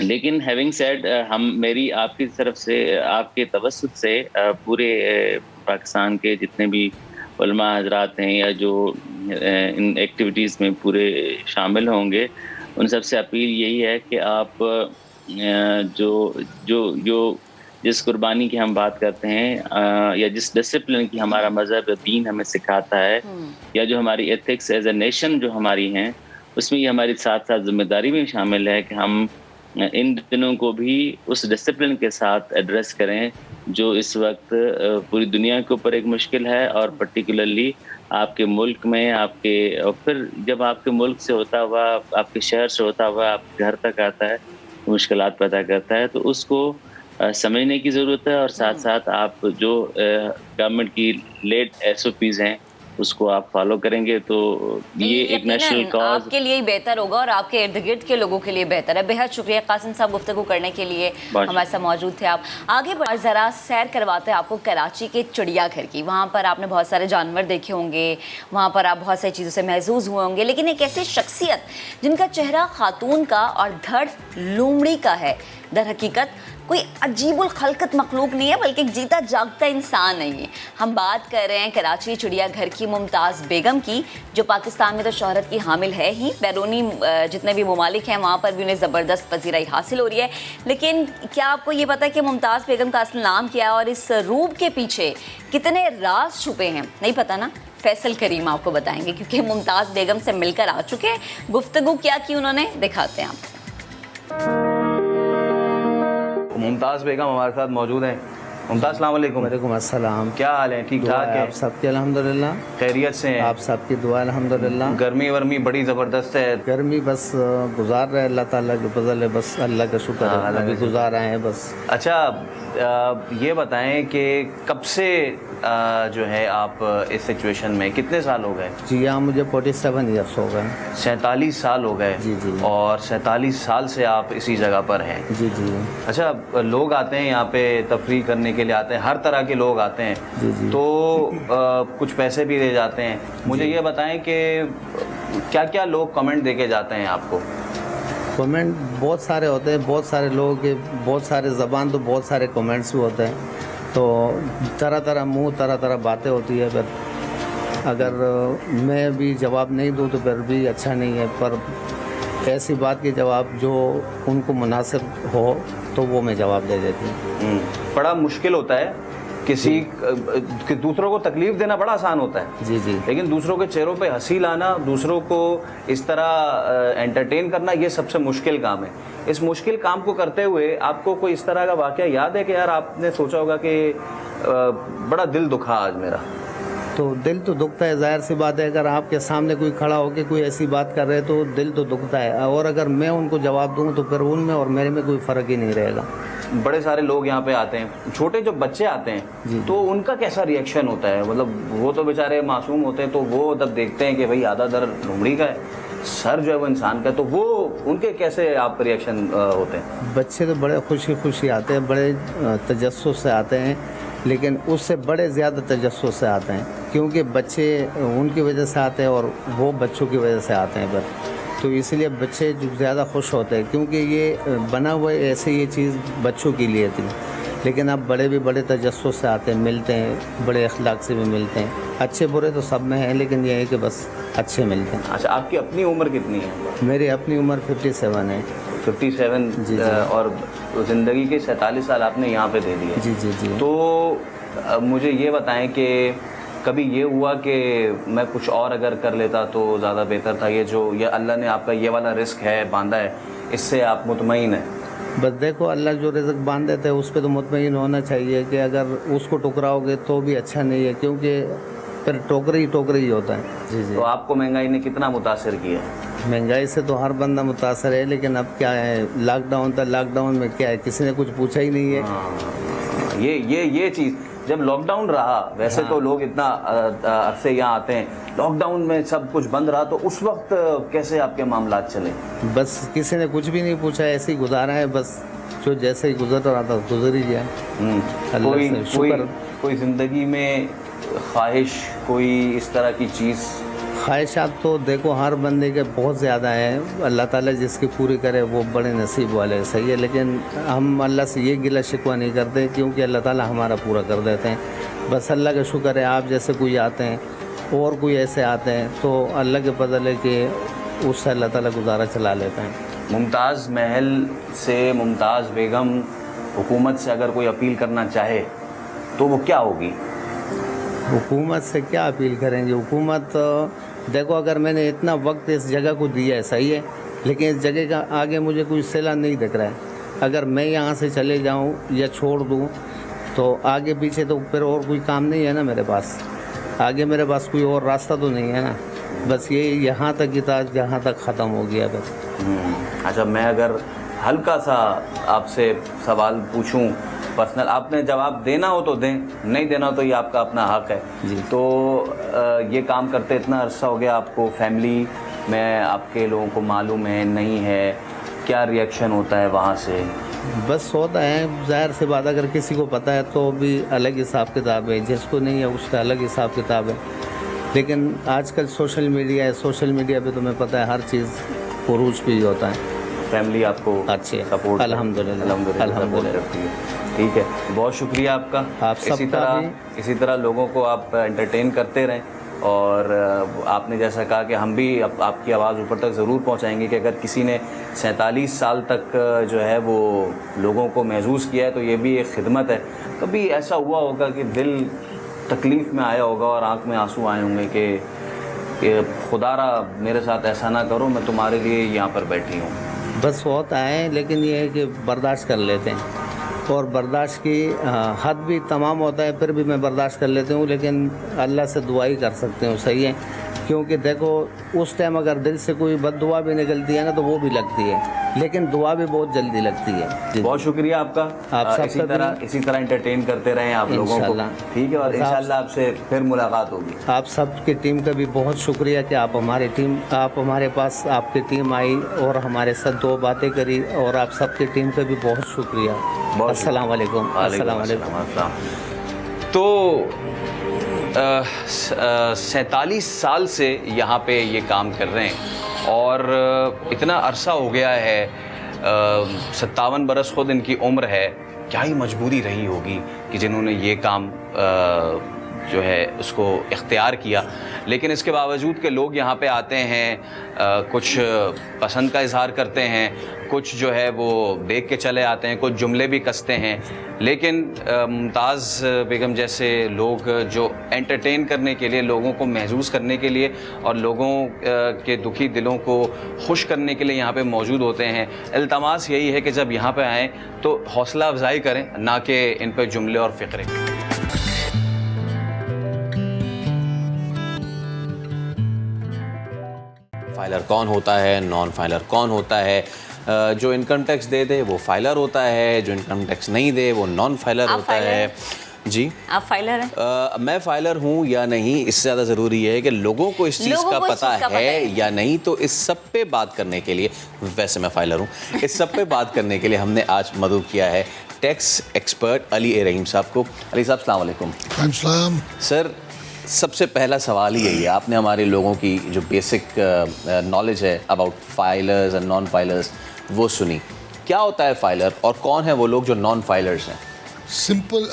लेकिन हैविंग सेड, हम मेरी आपकी तरफ से, आपके तवस्सुत से पूरे पाकिस्तान के जितने भी उलमा हजरात हैं या जो इन एक्टिविटीज़ में पूरे शामिल होंगे, उन सब से अपील यही है कि आप जो जिस कुर्बानी की हम बात करते हैं या जिस डिसिप्लिन की हमारा मज़हब दीन हमें सिखाता है, या जो हमारी एथिक्स एज ए नेशन जो हमारी हैं, उसमें ये हमारी साथ साथ जिम्मेदारी भी शामिल है कि हम इन दिनों को भी उस डिसिप्लिन के साथ एड्रेस करें जो इस वक्त पूरी दुनिया के ऊपर एक मुश्किल है, और पर्टिकुलरली आपके मुल्क में आपके, और फिर जब आपके मुल्क से होता हुआ, आपके शहर से होता हुआ आपके घर तक आता है, मुश्किलात पैदा करता है। तो उसको समझने की ज़रूरत है, और साथ साथ आप जो गवर्नमेंट की लेट SOPs हैं उसको आप फॉलो करेंगे तो ये एक नेशनल कॉज आपके लिए ही बेहतर होगा और आपके इर्द गिर्द के लोगों के लिए बेहतर है। बेहद शुक्रिया कासिम साहब, गुफ्तगू करने के लिए हमारे साथ मौजूद थे आप। आगे बढ़ ज़रा सैर करवाते हैं आपको कराची के चिड़ियाघर की। वहाँ पर आपने बहुत सारे जानवर देखे होंगे, वहाँ पर आप बहुत सारी चीज़ों से महसूस हुए होंगे, लेकिन एक ऐसी शख्सियत जिनका चेहरा खातून का और धड़ लोमड़ी का है, दर हकीकत कोई अजीबुल खलकत मखलूक नहीं है बल्कि एक जीता जागता इंसान है ये। हम बात कर रहे हैं कराची चिड़ियाघर की मुमताज़ बेगम की, जो पाकिस्तान में तो शोहरत की हामिल है ही, बैरूनी जितने भी ममालिक हैं वहाँ पर भी उन्हें ज़बरदस्त पजीराई हासिल हो रही है। लेकिन क्या आपको ये पता है कि मुमताज़ बेगम का असल नाम क्या है और इस रूप के पीछे कितने राज छुपे हैं? नहीं पता ना? फैसल करीम आपको बताएंगे, क्योंकि मुमताज़ बेगम से मिलकर आ चुके हैं। गुफ्तगू क्या की उन्होंने, दिखाते हैं आपको। मुमताज़ बेगम हमारे साथ मौजूद हैं। मुमताज़ अस्सलाम वालेकुम। वालेकुम अस्सलाम। क्या हाल है? ठीक ठाक है? आप सबके अल्हम्दुलिल्लाह खैरियत से हैं? आप सबकी दुआ अल्हम्दुलिल्लाह। गर्मी वर्मी बड़ी ज़बरदस्त है। गर्मी बस गुजार रहे, अल्लाह ताला के फजल है, बस अल्लाह का शुक्र है, अभी गुजार रहे हैं बस। अच्छा, ये बताएं कि कब से जो है आप इस सिचुएशन में, कितने साल हो गए? जी हाँ, मुझे 47 ईयर्स हो गए। 47 साल हो गए? जी जी। और 47 साल से आप इसी जगह पर हैं? जी जी। अच्छा, लोग आते हैं यहाँ पे तफरीह करने के लिए, आते हैं, हर तरह के लोग आते हैं। जी जी। तो कुछ पैसे भी दे जाते हैं। मुझे ये बताएं कि क्या क्या लोग कमेंट दे के जाते हैं आपको? कमेंट बहुत सारे होते हैं, बहुत सारे लोगों के बहुत सारे ज़बान तो बहुत सारे कमेंट्स भी होते हैं, तो तरह तरह मुंह तरह तरह बातें होती है। फिर अगर मैं भी जवाब नहीं दूँ तो फिर भी अच्छा नहीं है, पर ऐसी बात की जवाब जो उनको मुनासिब हो तो वो मैं जवाब दे देती हूँ। बड़ा मुश्किल होता है कि दूसरों को तकलीफ देना बड़ा आसान होता है जी जी, लेकिन दूसरों के चेहरों पे हंसी लाना, दूसरों को इस तरह एंटरटेन करना, ये सबसे मुश्किल काम है। इस मुश्किल काम को करते हुए आपको कोई इस तरह का वाकया याद है कि यार आपने सोचा होगा कि बड़ा दिल दुखा आज मेरा? तो दिल तो दुखता है, जाहिर सी बात है। अगर आपके सामने कोई खड़ा होकर कोई ऐसी बात कर रहे तो दिल तो दुखता है, और अगर मैं उनको जवाब दूँ तो फिर उनमें और मेरे में कोई फ़र्क ही नहीं रहेगा। बड़े सारे लोग यहाँ पे आते हैं, छोटे जो बच्चे आते हैं तो उनका कैसा रिएक्शन होता है? मतलब वो तो बेचारे मासूम होते हैं, तो वो जब देखते हैं कि भाई आधा दर लोमड़ी का है, सर जो है वो इंसान का है, तो वो उनके कैसे आप रिएक्शन होते हैं? बच्चे तो बड़े खुशी खुशी आते हैं, बड़े तजस्सुस से आते हैं, लेकिन उससे बड़े ज़्यादा तजस्सुस से आते हैं, क्योंकि बच्चे उनकी वजह से आते हैं और वो बच्चों की वजह से आते हैं। बस तो इसलिए बच्चे जो ज़्यादा खुश होते हैं, क्योंकि ये बना हुआ ऐसे ये चीज़ बच्चों के लिए थी। लेकिन अब बड़े भी बड़े तजस्सुस से आते हैं, मिलते हैं, बड़े अखलाक से भी मिलते हैं। अच्छे बुरे तो सब में हैं, लेकिन ये है कि बस अच्छे मिलते हैं। अच्छा, आपकी अपनी उम्र कितनी है? मेरी अपनी उम्र 57 है। 57 जी। और ज़िंदगी के 47 साल आपने यहाँ पे दे दिए। जी जी जी। तो मुझे ये बताएं कि कभी ये हुआ कि मैं कुछ और अगर कर लेता तो ज़्यादा बेहतर था? ये अल्लाह ने आपका ये वाला रिस्क है बांधा है, इससे आप मुतमईन हैं? बस देखो, अल्लाह जो रिज़्क बांध देते हैं उस पर तो मुतमईन होना चाहिए कि अगर उसको टुकराओगे तो भी अच्छा नहीं है, क्योंकि फिर टोकरी ही होता है। जी जी। तो आपको महंगाई ने कितना मुतासर किया है? महंगाई से तो हर बंदा मुतासर है, लेकिन अब क्या है, लॉकडाउन था, लॉकडाउन में क्या है, किसी ने कुछ पूछा ही नहीं है। ये चीज़ जब लॉकडाउन रहा, वैसे तो लोग इतना अरसे यहाँ आते हैं, लॉकडाउन में सब कुछ बंद रहा, तो उस वक्त कैसे आपके मामलात चले? बस किसी ने कुछ भी नहीं पूछा, ऐसे ही गुजारा है, बस जो जैसे ही गुजर रहा था गुजर ही गया। कोई ज़िंदगी में ख्वाहिश, कोई इस तरह की चीज़? ख्वाहिशात तो देखो हर बंदे के बहुत ज़्यादा हैं, अल्लाह ताला जिसकी पूरी करे वो बड़े नसीब वाले, सही है। लेकिन हम अल्लाह से ये गिला शिकवा नहीं करते, क्योंकि अल्लाह ताला हमारा पूरा कर देते हैं। बस अल्लाह का शुक्र है, आप जैसे कोई आते हैं और कोई ऐसे आते हैं तो अल्लाह के फजल है कि उससे अल्लाह ताला गुजारा चला लेते हैं। मुमताज़ महल से मुमताज़ बेगम हुकूमत से अगर कोई अपील करना चाहे तो वो क्या होगी? हुकूमत से क्या अपील करेंगे? हुकूमत देखो, अगर मैंने इतना वक्त इस जगह को दिया है, सही है, लेकिन इस जगह का आगे मुझे कोई सिला नहीं दिख रहा है। अगर मैं यहाँ से चले जाऊँ या छोड़ दूँ तो आगे पीछे तो फिर और कोई काम नहीं है ना मेरे पास, आगे मेरे पास कोई और रास्ता तो नहीं है ना। बस ये यहाँ तक ही था जहाँ तक ख़त्म हो गया बस। अच्छा, मैं अगर हल्का सा आपसे सवाल पूछूं पर्सनल, आपने जवाब देना हो तो दें, नहीं देना हो तो ये आपका अपना हक है जी। तो ये काम करते इतना अरसा हो गया आपको, फैमिली में आपके लोगों को मालूम है नहीं है, क्या रिएक्शन होता है वहाँ से? बस होता है, जाहिर सी बात, अगर किसी को पता है तो भी अलग हिसाब किताब है, जिसको नहीं है उसका अलग हिसाब किताब है। लेकिन आजकल सोशल मीडिया है, सोशल मीडिया पे तुम्हें पता है हर चीज़ पुरूज पे ही होता है। फैमिली आपको अच्छे सपोर्ट अल्हम्दुलिल्लाह करती है? ठीक है, बहुत शुक्रिया आपका। आप इसी तरह लोगों को आप एंटरटेन करते रहें, और आपने जैसा कहा कि हम भी आपकी आवाज़ ऊपर तक ज़रूर पहुंचाएंगे कि अगर किसी ने 47 साल तक जो है वो लोगों को महसूस किया है तो ये भी एक खिदमत है। कभी ऐसा हुआ होगा कि दिल तकलीफ़ में आया होगा और आंख में आंसू आए होंगे कि खुदारा मेरे साथ ऐसा ना करो, मैं तुम्हारे लिए यहाँ पर बैठी हूँ? बस होता है, लेकिन ये है कि बर्दाश्त कर लेते हैं, और बर्दाश्त की हद भी तमाम होता है, फिर भी मैं बर्दाश्त कर लेती हूँ, लेकिन अल्लाह से दुआ ही कर सकते हूँ, सही है। क्योंकि देखो उस टाइम अगर दिल से कोई बद्दुआ भी निकलती है ना तो वो भी लगती है, लेकिन दुआ भी बहुत जल्दी लगती है। बहुत शुक्रिया आपका। आप इसी तरह एंटरटेन करते रहें आप लोगों को, ठीक है, और इंशाल्लाह आपसे फिर मुलाकात होगी। आप सबकी टीम का भी बहुत शुक्रिया कि आप हमारे पास आपकी टीम आई और हमारे साथ 2 बातें करी, और आप सबकी टीम का भी बहुत शुक्रिया। अस्सलाम वालेकुम। अस्सलाम वालेकुम। तो 47 साल से यहाँ पे ये काम कर रहे हैं, और इतना अरसा हो गया है, 57 बरस खुद इनकी उम्र है। क्या ही मजबूरी रही होगी कि जिन्होंने ये काम जो है उसको इख्तियार किया, लेकिन इसके बावजूद के लोग यहाँ पे आते हैं, कुछ पसंद का इजहार करते हैं, कुछ जो है वो देख के चले आते हैं, कुछ जुमले भी कसते हैं। लेकिन मुमताज़ बेगम जैसे लोग जो एंटरटेन करने के लिए, लोगों को महसूस करने के लिए और लोगों के दुखी दिलों को खुश करने के लिए यहाँ पे मौजूद होते हैं। इल्तमास यही है कि जब यहाँ पे आएँ तो हौसला अफजाई करें, ना कि इन पर जुमले और फ़िक्रे। फाइलर कौन होता है, नॉन फाइलर कौन होता है? जो इनकम टैक्स दे दे वो फाइलर होता है, जो इनकम टैक्स नहीं दे वो नॉन फाइलर होता है। जी, आप फाइलर हैं? मैं फाइलर हूँ या नहीं, इससे ज़्यादा ज़रूरी है कि लोगों को इस चीज़ का पता है या नहीं। तो इस सब पे बात करने के लिए, वैसे मैं फाइलर हूँ, इस सब पे बात करने के लिए हमने आज मदऊ किया है टैक्स एक्सपर्ट अली ए रहीम साहब को। अली साहब अस्सलाम वालेकुम। अस्सलाम। सर, सबसे पहला सवाल ही यही है, आपने हमारे लोगों की जो बेसिक नॉलेज है about filers and non filers वो सुनी। क्या होता है फाइलर और कौन है वो लोग जो नॉन फाइलर्स हैं? सिंपल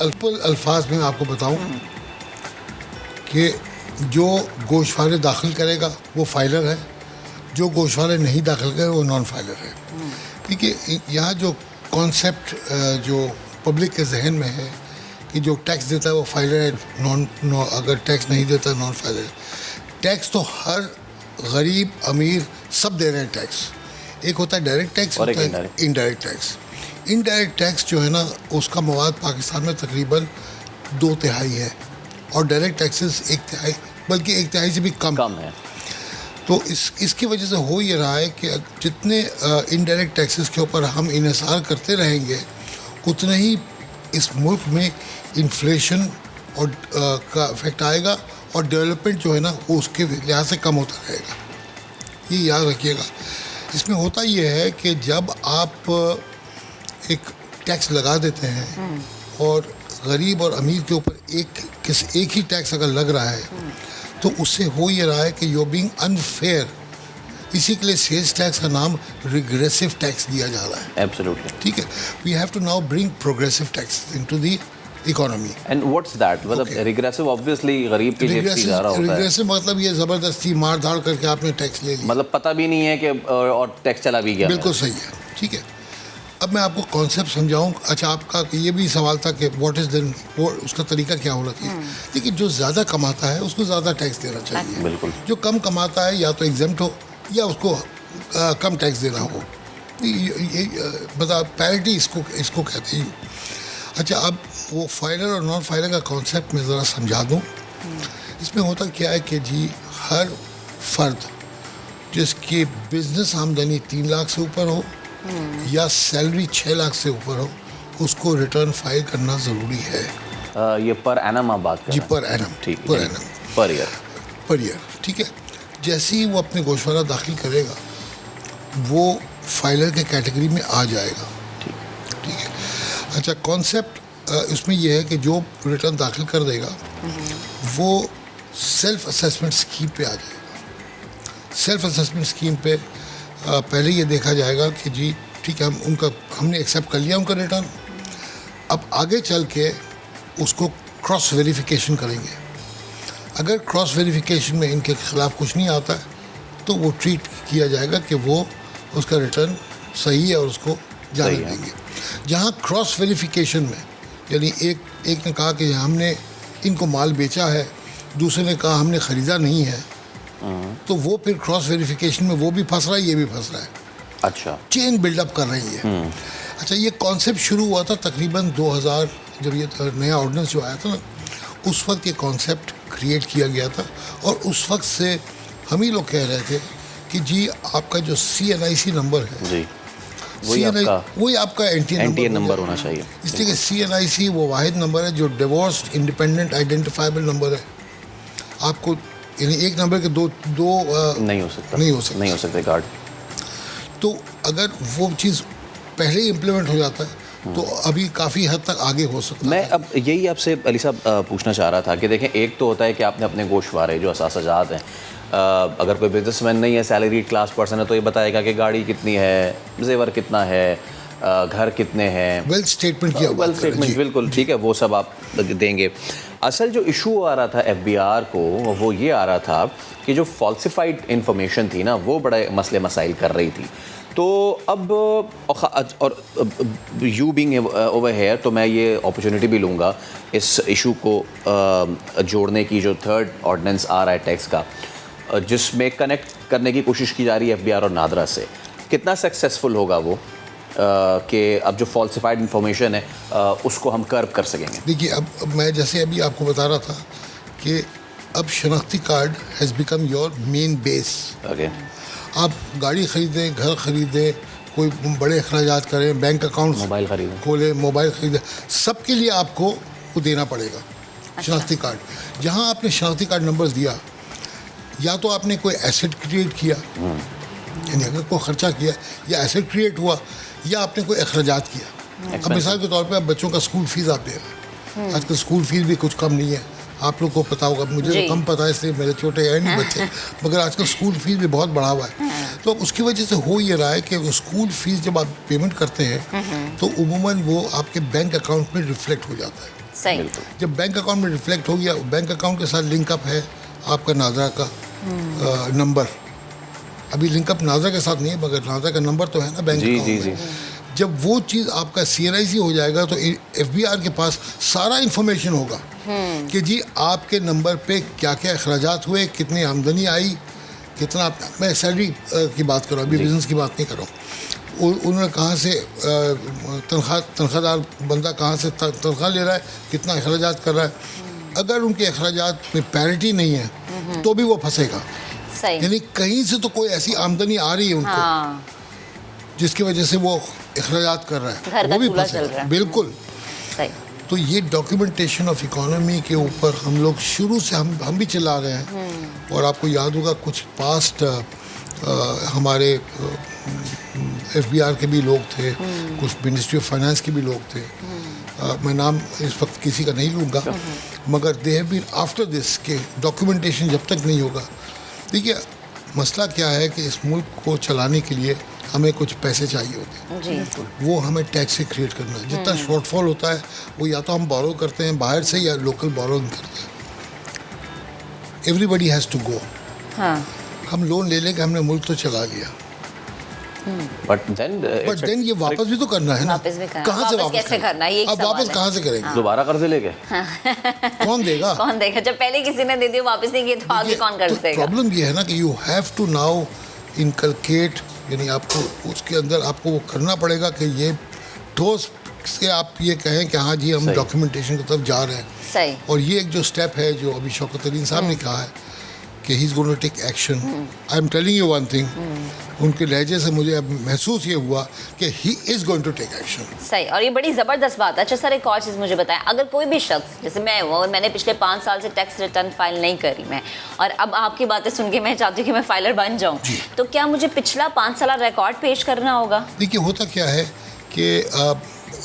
अल्फाज में आपको बताऊं कि जो गोशवारे दाखिल करेगा वो फाइलर है, जो गोशवारे नहीं दाखिल करे वो नॉन फाइलर है। ठीक है, यहाँ जो कॉन्सेप्ट जो पब्लिक के जहन में है कि जो टैक्स देता है वो फाइलर है, अगर टैक्स नहीं देता नॉन फाइलर है। टैक्स तो हर गरीब अमीर सब दे रहे हैं टैक्स। एक होता है डायरेक्ट टैक्स और इनडायरेक्ट टैक्स। इनडायरेक्ट टैक्स जो है ना, उसका मवाद पाकिस्तान में तकरीबन 2/3 है और डायरेक्ट टैक्सेस 1/3, बल्कि 1/3 से भी कम है। तो इसकी वजह से हो ये रहा है कि जितने इनडायरेक्ट टैक्सेस के ऊपर हम इन्हिसार करते रहेंगे, उतने ही इस मुल्क में इन्फ्लेशन और का इफेक्ट आएगा और डेवलपमेंट जो है ना वो उसके लिहाज से कम होता रहेगा। ये याद रखिएगा। इसमें होता ये है कि जब आप एक टैक्स लगा देते हैं और गरीब और अमीर के ऊपर एक ही टैक्स अगर लग रहा है, तो उससे हो ये रहा है कि यू बीइंग अनफेयर। इसी के लिए सेल्स टैक्स का नाम रिग्रेसिव टैक्स दिया जा रहा है। एब्सोल्युटली, ठीक है। We have to now bring progressive tax into the economy. And what's that? मतलब रिग्रेसिव ऑब्वियसली गरीब की जेब से जा रहा होता है। रिग्रेसिव मतलब ये ज़बरदस्ती मार धाड़ करके आपने टैक्स ले लिया, मतलब पता भी नहीं है कि और टैक्स चला भी गया। बिल्कुल सही है, ठीक है। अब मैं आपको कॉन्सेप्ट समझाऊँ। अच्छा, आपका ये भी सवाल था कि व्हाट इज़ देन, वो उसका तरीका क्या होना चाहिए। देखिए, जो ज़्यादा कमाता है उसको ज़्यादा टैक्स देना चाहिए। बिल्कुल। जो कम कमाता है या तो एग्जेम्प्ट हो या उसको कम टैक्स देना हो। बता पैरिटी इसको कहते हैं। अच्छा, अब वो फाइलर और नॉन फाइलर का कॉन्सेप्ट मैं ज़रा समझा दूँ। इसमें होता क्या है कि जी, हर फर्द जिसकी बिजनेस आमदनी 3 लाख से ऊपर हो या सैलरी 6 लाख से ऊपर हो, उसको रिटर्न फाइल करना ज़रूरी है। ये पर एनम आप बात कर रहे हैं? जी, पर एनम। ठीक, पर एनम, पर ईयर, ठीक है। जैसे ही वो अपने गोशवारा दाखिल करेगा, वो फाइलर के कैटेगरी में आ जाएगा। ठीक है। अच्छा, कॉन्सेप्ट उसमें यह है कि जो रिटर्न दाखिल कर देगा वो सेल्फ असेसमेंट स्कीम पे आ जाएगा। सेल्फ असेसमेंट स्कीम पे पहले ये देखा जाएगा कि जी ठीक है, हमने एक्सेप्ट कर लिया उनका रिटर्न। अब आगे चल के उसको क्रॉस वेरिफिकेशन करेंगे। अगर क्रॉस वेरिफिकेशन में इनके खिलाफ कुछ नहीं आता है, तो वो ट्रीट किया जाएगा कि वो उसका रिटर्न सही है और उसको जाने देंगे। जहाँ क्रॉस वेरिफिकेशन में, यानी एक ने कहा कि हमने इनको माल बेचा है, दूसरे ने कहा हमने ख़रीदा नहीं है, तो वो फिर क्रॉस वेरिफिकेशन में वो भी फंस रहा है, ये भी फंस रहा है। अच्छा, चेन बिल्डअप कर रही है। अच्छा, ये कॉन्सेप्ट शुरू हुआ था तकरीबन 2000, जब ये नया ऑर्डिनेंस जो आया था ना, उस वक्त ये कॉन्सेप्ट क्रिएट किया गया था। और उस वक्त से हम ही लोग कह रहे थे कि जी आपका जो CNIC नंबर है जी, वही आपका NTA नंबर होना चाहिए। इसलिए कि CNIC वो वाहिद नंबर है जो डिवोर्स्ड इंडिपेंडेंट आइडेंटिफाइबल नंबर है। आपको यानी एक नंबर के दो नहीं हो सकते कार्ड। तो अगर वो चीज़ पहले ही इम्प्लीमेंट हो जाता है तो अभी काफ़ी हद तक आगे हो सकता है। मैं अब यही आपसे अली साहब पूछना चाह रहा था कि देखें, एक तो होता है कि आपने अपने गोशवारे जो असासजात हैं अगर कोई बिजनेसमैन नहीं है, सैलरी क्लास पर्सन है, तो ये बताएगा कि गाड़ी कितनी है, जेवर कितना है, घर कितने हैं, वेल्थ स्टेटमेंट किया, वेल्थ स्टेटमेंट, बिल्कुल ठीक है, वो सब आप देंगे। असल जो इशू आ रहा था एफबीआर को, वो ये आ रहा था कि जो फॉल्सिफाइड इंफॉर्मेशन थी ना, वो बड़े मसले मसाइल कर रही थी। तो अब और यू बीइंग ओवर हेयर, तो मैं ये अपॉर्चुनिटी भी लूँगा इस इशू को जोड़ने की, जो थर्ड ऑर्डिनेंस आ रहा है टैक्स का, जिसमें कनेक्ट करने की कोशिश की जा रही है एफबीआर और नादरा से। कितना सक्सेसफुल होगा वो कि अब जो फॉल्सिफाइड इंफॉर्मेशन है उसको हम कर्व कर सकेंगे? देखिए, अब मैं जैसे अभी आपको बता रहा था कि अब शनाख्ती card has become your main base. Okay, आप गाड़ी ख़रीदें, घर ख़रीदें, कोई बड़े अखराजात करें, बैंक अकाउंट मोबाइल ख़रीदें, खोलें, मोबाइल ख़रीदें, सबके लिए आपको वो देना पड़ेगा शनाख्ती कार्ड। जहाँ आपने शनाख्ती कार्ड नंबर दिया, या तो आपने कोई एसेट क्रिएट किया, यानी अगर कोई ख़र्चा किया या एसेट क्रिएट हुआ, या आपने कोई अखराजात किया। अब मिसाल के तौर पे अब बच्चों का स्कूल फीस आप दे रहे हैं, आजकल स्कूल फीस भी कुछ कम नहीं है, आप लोग को पता होगा, मुझे तो कम पता है इसलिए मेरे छोटे हैं नहीं बच्चे, मगर आजकल स्कूल फीस भी बहुत बढ़ा हुआ है। तो उसकी वजह से हो ये रहा है कि स्कूल फीस जब आप पेमेंट करते हैं तो उमूमन वो आपके बैंक अकाउंट में रिफ्लेक्ट हो जाता है। सही। जब बैंक अकाउंट में रिफ्लेक्ट हो गया, बैंक अकाउंट के साथ लिंकअप है आपका नादरा का नंबर। अभी लिंकअप नादरा के साथ नहीं है, मगर नादरा का नंबर तो है ना बैंक अकाउंट में। जब वो चीज़ आपका CNIC हो जाएगा तो FBR के पास सारा इन्फॉर्मेशन होगा कि जी आपके नंबर पे क्या क्या अखराजात हुए, कितनी आमदनी आई, कितना। मैं सैलरी की बात कर रहा हूँ, अभी बिजनेस की बात नहीं कर रहा हूँ। उन्होंने कहाँ से तनख्वाहदार बंदा कहाँ से तनख्वाह ले रहा है, कितना अखराजात कर रहा है। अगर उनके अखराजात में पैरिटी नहीं है तो भी वो फंसेगा। यानी कहीं से तो कोई ऐसी आमदनी आ रही है उनको जिसकी वजह से वो अखराजात कर रहा है, वो भी फंसेगा। बिल्कुल सही। तो ये डॉक्यूमेंटेशन ऑफ इकोनॉमी के ऊपर हम लोग शुरू से हम भी चला रहे हैं। और आपको याद होगा कुछ पास्ट हमारे FBR के भी लोग थे, कुछ मिनिस्ट्री ऑफ फाइनेंस के भी लोग थे, मैं नाम इस वक्त किसी का नहीं लूँगा, मगर they have been after this के डॉक्यूमेंटेशन जब तक नहीं होगा। देखिए, मसला क्या है कि इस मुल्क को चलाने के लिए हमें कुछ पैसे चाहिए होते हैं, वो हमें टैक्स से क्रिएट करना है। जितना शॉर्टफॉल होता है वो या तो हम बोरो करते हैं बाहर से या लोकल बोरोइंग करते हैं। Everybody has to go. हम लोन ले लेंगे, हमने मुल्क तो चला लिया, बट देन ये वापस भी तो करना है ना। कहाँ से वापस करना है? अब वापस कहाँ से करेंगे? दोबारा कर्जे लेके कौन देगा? कौन देगा? जब पहले किसी ने दे दिया वापस नहीं किए तो आगे कौन कर देगा? प्रॉब्लम ये है ना कि you have to now inculcate, यानी आपको उसके अंदर आपको वो करना पड़ेगा कि ये ठोस से आप ये कहें कि हाँ जी हम डॉक्यूमेंटेशन की तरफ जा रहे हैं। सही। और ये एक जो स्टेप है जो अभी शौकत अली साहब ने कहा है कि he is going to take action. I am telling you one thing, उनके लहजे से मुझे अब महसूस ये हुआ कि he is going to take action. सही। और ये बड़ी ज़बरदस्त बात है। अच्छा सर, एक और चीज़ मुझे बताएं, अगर कोई भी शख्स, जैसे मैं हूँ और मैंने पिछले 5 साल से टैक्स रिटर्न फाइल नहीं करी मैं, और अब आपकी बातें सुन के मैं चाहती हूँ कि मैं फाइलर बन जाऊँ, तो क्या मुझे पिछला 5 साल रिकॉर्ड पेश करना होगा? देखिए, होता क्या है कि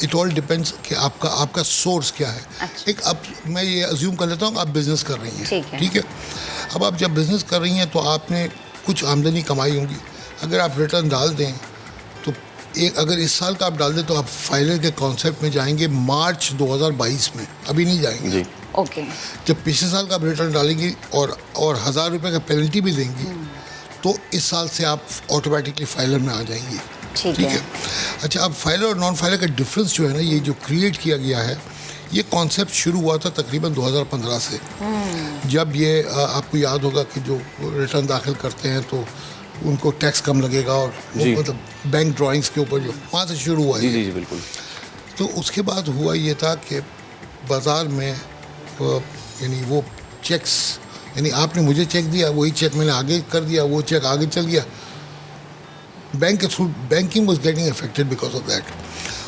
इट ऑल डिपेंड्स कि आपका सोर्स क्या है। अच्छा। एक अब मैं ये अज्यूम कर लेता हूँ आप बिज़नेस कर रही हैं, ठीक है। अब आप जब बिज़नेस कर रही हैं तो आपने कुछ आमदनी कमाई होंगी। अगर आप रिटर्न डाल दें तो अगर इस साल का आप डाल दें तो आप फाइलर के कॉन्सेप्ट में जाएंगे मार्च 2022 में, अभी नहीं जाएंगे जी। ओके। जब पिछले साल का आप रिटर्न डालेंगी और 1000 रुपये का पेनल्टी भी देंगी तो इस साल से आप ऑटोमेटिकली फाइलर में आ जाएंगी। ठीक है। अच्छा, अब फाइलर और नॉन फाइलर का डिफरेंस जो है ना, ये जो क्रिएट किया गया है, ये कॉन्सेप्ट शुरू हुआ था तकरीबन 2015 से। जब ये आपको याद होगा कि जो रिटर्न दाखिल करते हैं तो उनको टैक्स कम लगेगा, और मतलब बैंक ड्राइंग्स के ऊपर जो वहाँ से शुरू हुआ जी बिल्कुल। तो उसके बाद हुआ ये था कि बाज़ार में यानी वो चेक्स, यानी आपने मुझे चेक दिया, वही चेक मैंने आगे कर दिया, वो चेक आगे चल गया, बैंक के through banking was getting affected because of that.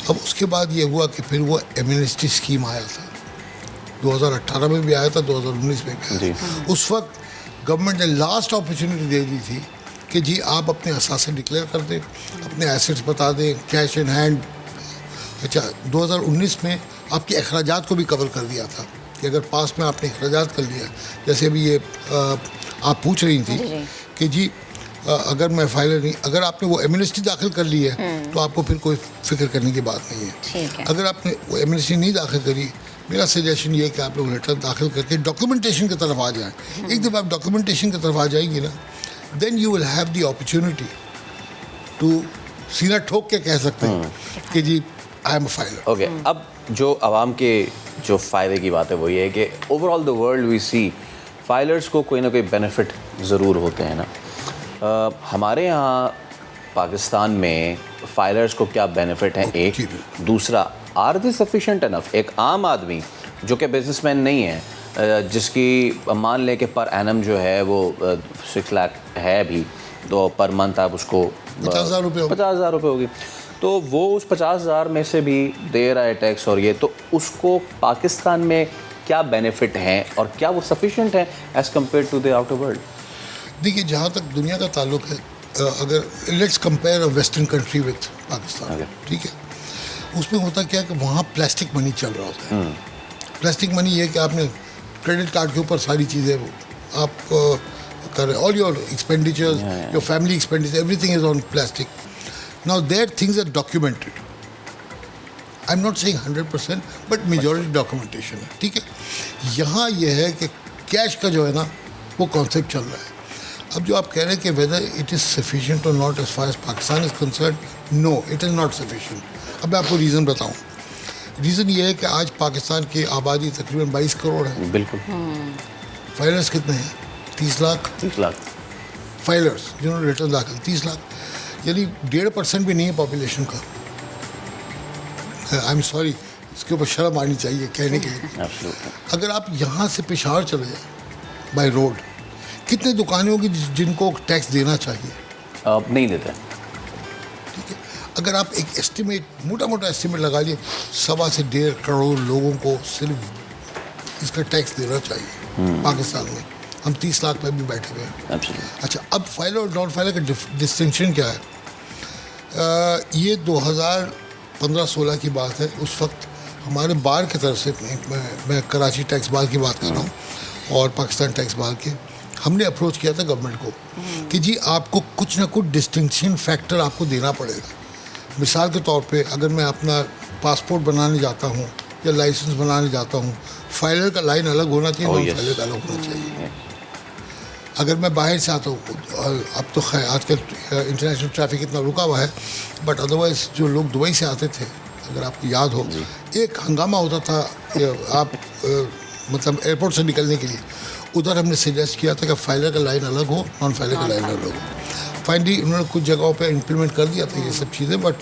अब उसके बाद ये हुआ कि फिर वो एमनेस्टी स्कीम आया था, 2018 में भी आया था, 2019 में भी आया था। उस वक्त गवर्नमेंट ने लास्ट अपॉर्चुनिटी दे दी थी कि जी आप अपने असासे डिक्लेयर कर दें, अपने एसेट्स बता दें, कैश इन हैंड। अच्छा, 2019 में आपके अखराजात को भी कवर कर दिया था कि अगर पास में आपने अखराजात कर लिया, जैसे अभी ये आप पूछ रही थी कि जी अगर मैं फाइलर नहीं, अगर आपने वो एमनेस्टी दाखिल कर ली है तो आपको फिर कोई फिक्र करने की बात नहीं है। अगर आपने वो एमनेस्टी नहीं दाखिल करी, मेरा सजेशन ये है कि आप लोग रिटर्न दाखिल करके डॉक्यूमेंटेशन की तरफ आ जाएं। एक जब आप डॉक्यूमेंटेशन की तरफ आ जाएंगी ना, then you will have the opportunity to सीना ठोक के कह सकते हैं कि जी I am a filer. Okay, अब जो आवाम के जो फ़ायदे की बात है वो ये है कि overall the world we see filers को कोई ना कोई बेनिफिट ज़रूर होते हैं ना। हमारे यहाँ पाकिस्तान में फाइलर्स को क्या बेनिफिट हैं, एक दूसरा आर दे सफिशेंट इनफ। एक आम आदमी जो कि बिजनेसमैन नहीं है, जिसकी मान लें कि पर एनम जो है वो 6 लाख है भी, तो पर मंथ आप उसको 50,000 रुपये होगी, तो वो उस 50,000 में से भी दे रहा है टैक्स और ये, तो उसको पाकिस्तान में क्या बेनिफिट हैं और क्या वो सफिशेंट हैं as compare to the outer world? देखिए, जहाँ तक दुनिया का ताल्लुक है, अगर let's compare a western country with Pakistan, ठीक है, उसमें होता क्या है कि वहाँ प्लास्टिक मनी चल रहा होता है। प्लास्टिक मनी ये है कि आपने क्रेडिट कार्ड के ऊपर सारी चीज़ें आप कर रहे, all your expenditures, your family expenditure, everything is on plastic. Now their things are documented. I am not saying 100%, but majority documentation है, ठीक है। यहाँ ये है कि कैश का जो है ना वो कॉन्सेप्ट चल रहा है। अब जो आप कह रहे हैं कि वेदर इट इज़ सफिशिएंट और not as far as Pakistan is concern, no it is not sufficient. अब मैं आपको रीज़न बताऊँ। रीज़न ये है कि आज पाकिस्तान की आबादी तकरीबन 22 करोड़ है। बिल्कुल। फाइलर्स कितने हैं? 30 लाख। 30 लाख फाइलर्स जिन्होंने रिटर्न दाखिल, 30 लाख, यानी 1.5% भी नहीं है पॉपुलेशन का। आई एम सॉरी, इसके ऊपर शर्म आनी चाहिए कहने के लिए। अगर आप यहाँ से पेशावर चले जाए बाय रोड, कितने दुकानें होंगी जिनको टैक्स देना चाहिए? नहीं देते। ठीक है, अगर आप एक एस्टिमेट, मोटा मोटा एस्टिमेट लगा लिए, 1.25 से 1.5 करोड़ लोगों को सिर्फ इसका टैक्स देना चाहिए पाकिस्तान में। हम 30 लाख पे भी बैठे हुए हैं। अच्छा, अब फाइलर और नॉन फाइलर का डिस्टिंक्शन क्या है? ये 2015-16 की बात है। उस वक्त हमारे बार की तरफ से, मैं कराची टैक्स बार की बात कर रहा हूँ और पाकिस्तान टैक्स बार की, हमने अप्रोच किया था गवर्नमेंट को कि जी आपको कुछ ना कुछ डिस्टिंक्शन फैक्टर आपको देना पड़ेगा। मिसाल के तौर पे अगर मैं अपना पासपोर्ट बनाने जाता हूँ या लाइसेंस बनाने जाता हूँ, फाइलर का लाइन अलग होना चाहिए, नॉन फाइलर का अलग होना चाहिए। अगर मैं बाहर से आता हूँ, अब तो खैर आजकल इंटरनेशनल ट्रैफिक इतना रुका हुआ है, बट अदरवाइज़ जो लोग दुबई से आते थे, अगर आपको याद हो, एक हंगामा होता था आप मतलब एयरपोर्ट से निकलने के लिए। उधर हमने सजेस्ट किया था कि फाइलर का लाइन अलग हो, नॉन फाइलर का लाइन अलग हो। फाइनली उन्होंने कुछ जगहों पे इम्प्लीमेंट कर दिया था ये सब चीज़ें, but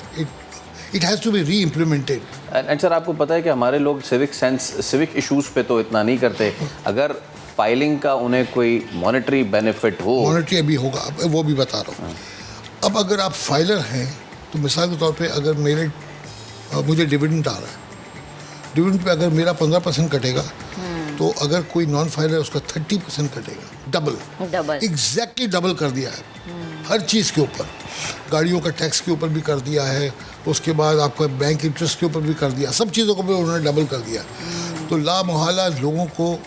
it has to be reimplemented. And sir, आपको पता है कि हमारे लोग सिविक इशूज़ पे तो इतना नहीं करते। अगर फाइलिंग का उन्हें कोई मॉनेटरी बेनिफिट हो, मॉनेटरी अभी होगा, वो भी बता रहा हूँ। अब अगर आप फाइलर हैं तो मिसाल के तौर पे अगर मुझे डिविडेंड आ रहा है, डिविडेंड पे अगर मेरा 15% कटेगा, तो अगर कोई नॉन फाइलर है उसका 30% कटेगा। डबल एग्जैक्टली डबल कर दिया है हर चीज़ के ऊपर। गाड़ियों का टैक्स के ऊपर भी कर दिया है, उसके बाद आपका बैंक इंटरेस्ट के ऊपर भी कर दिया, सब चीज़ों को भी उन्होंने डबल कर दिया। तो ला मुहाला लोगों को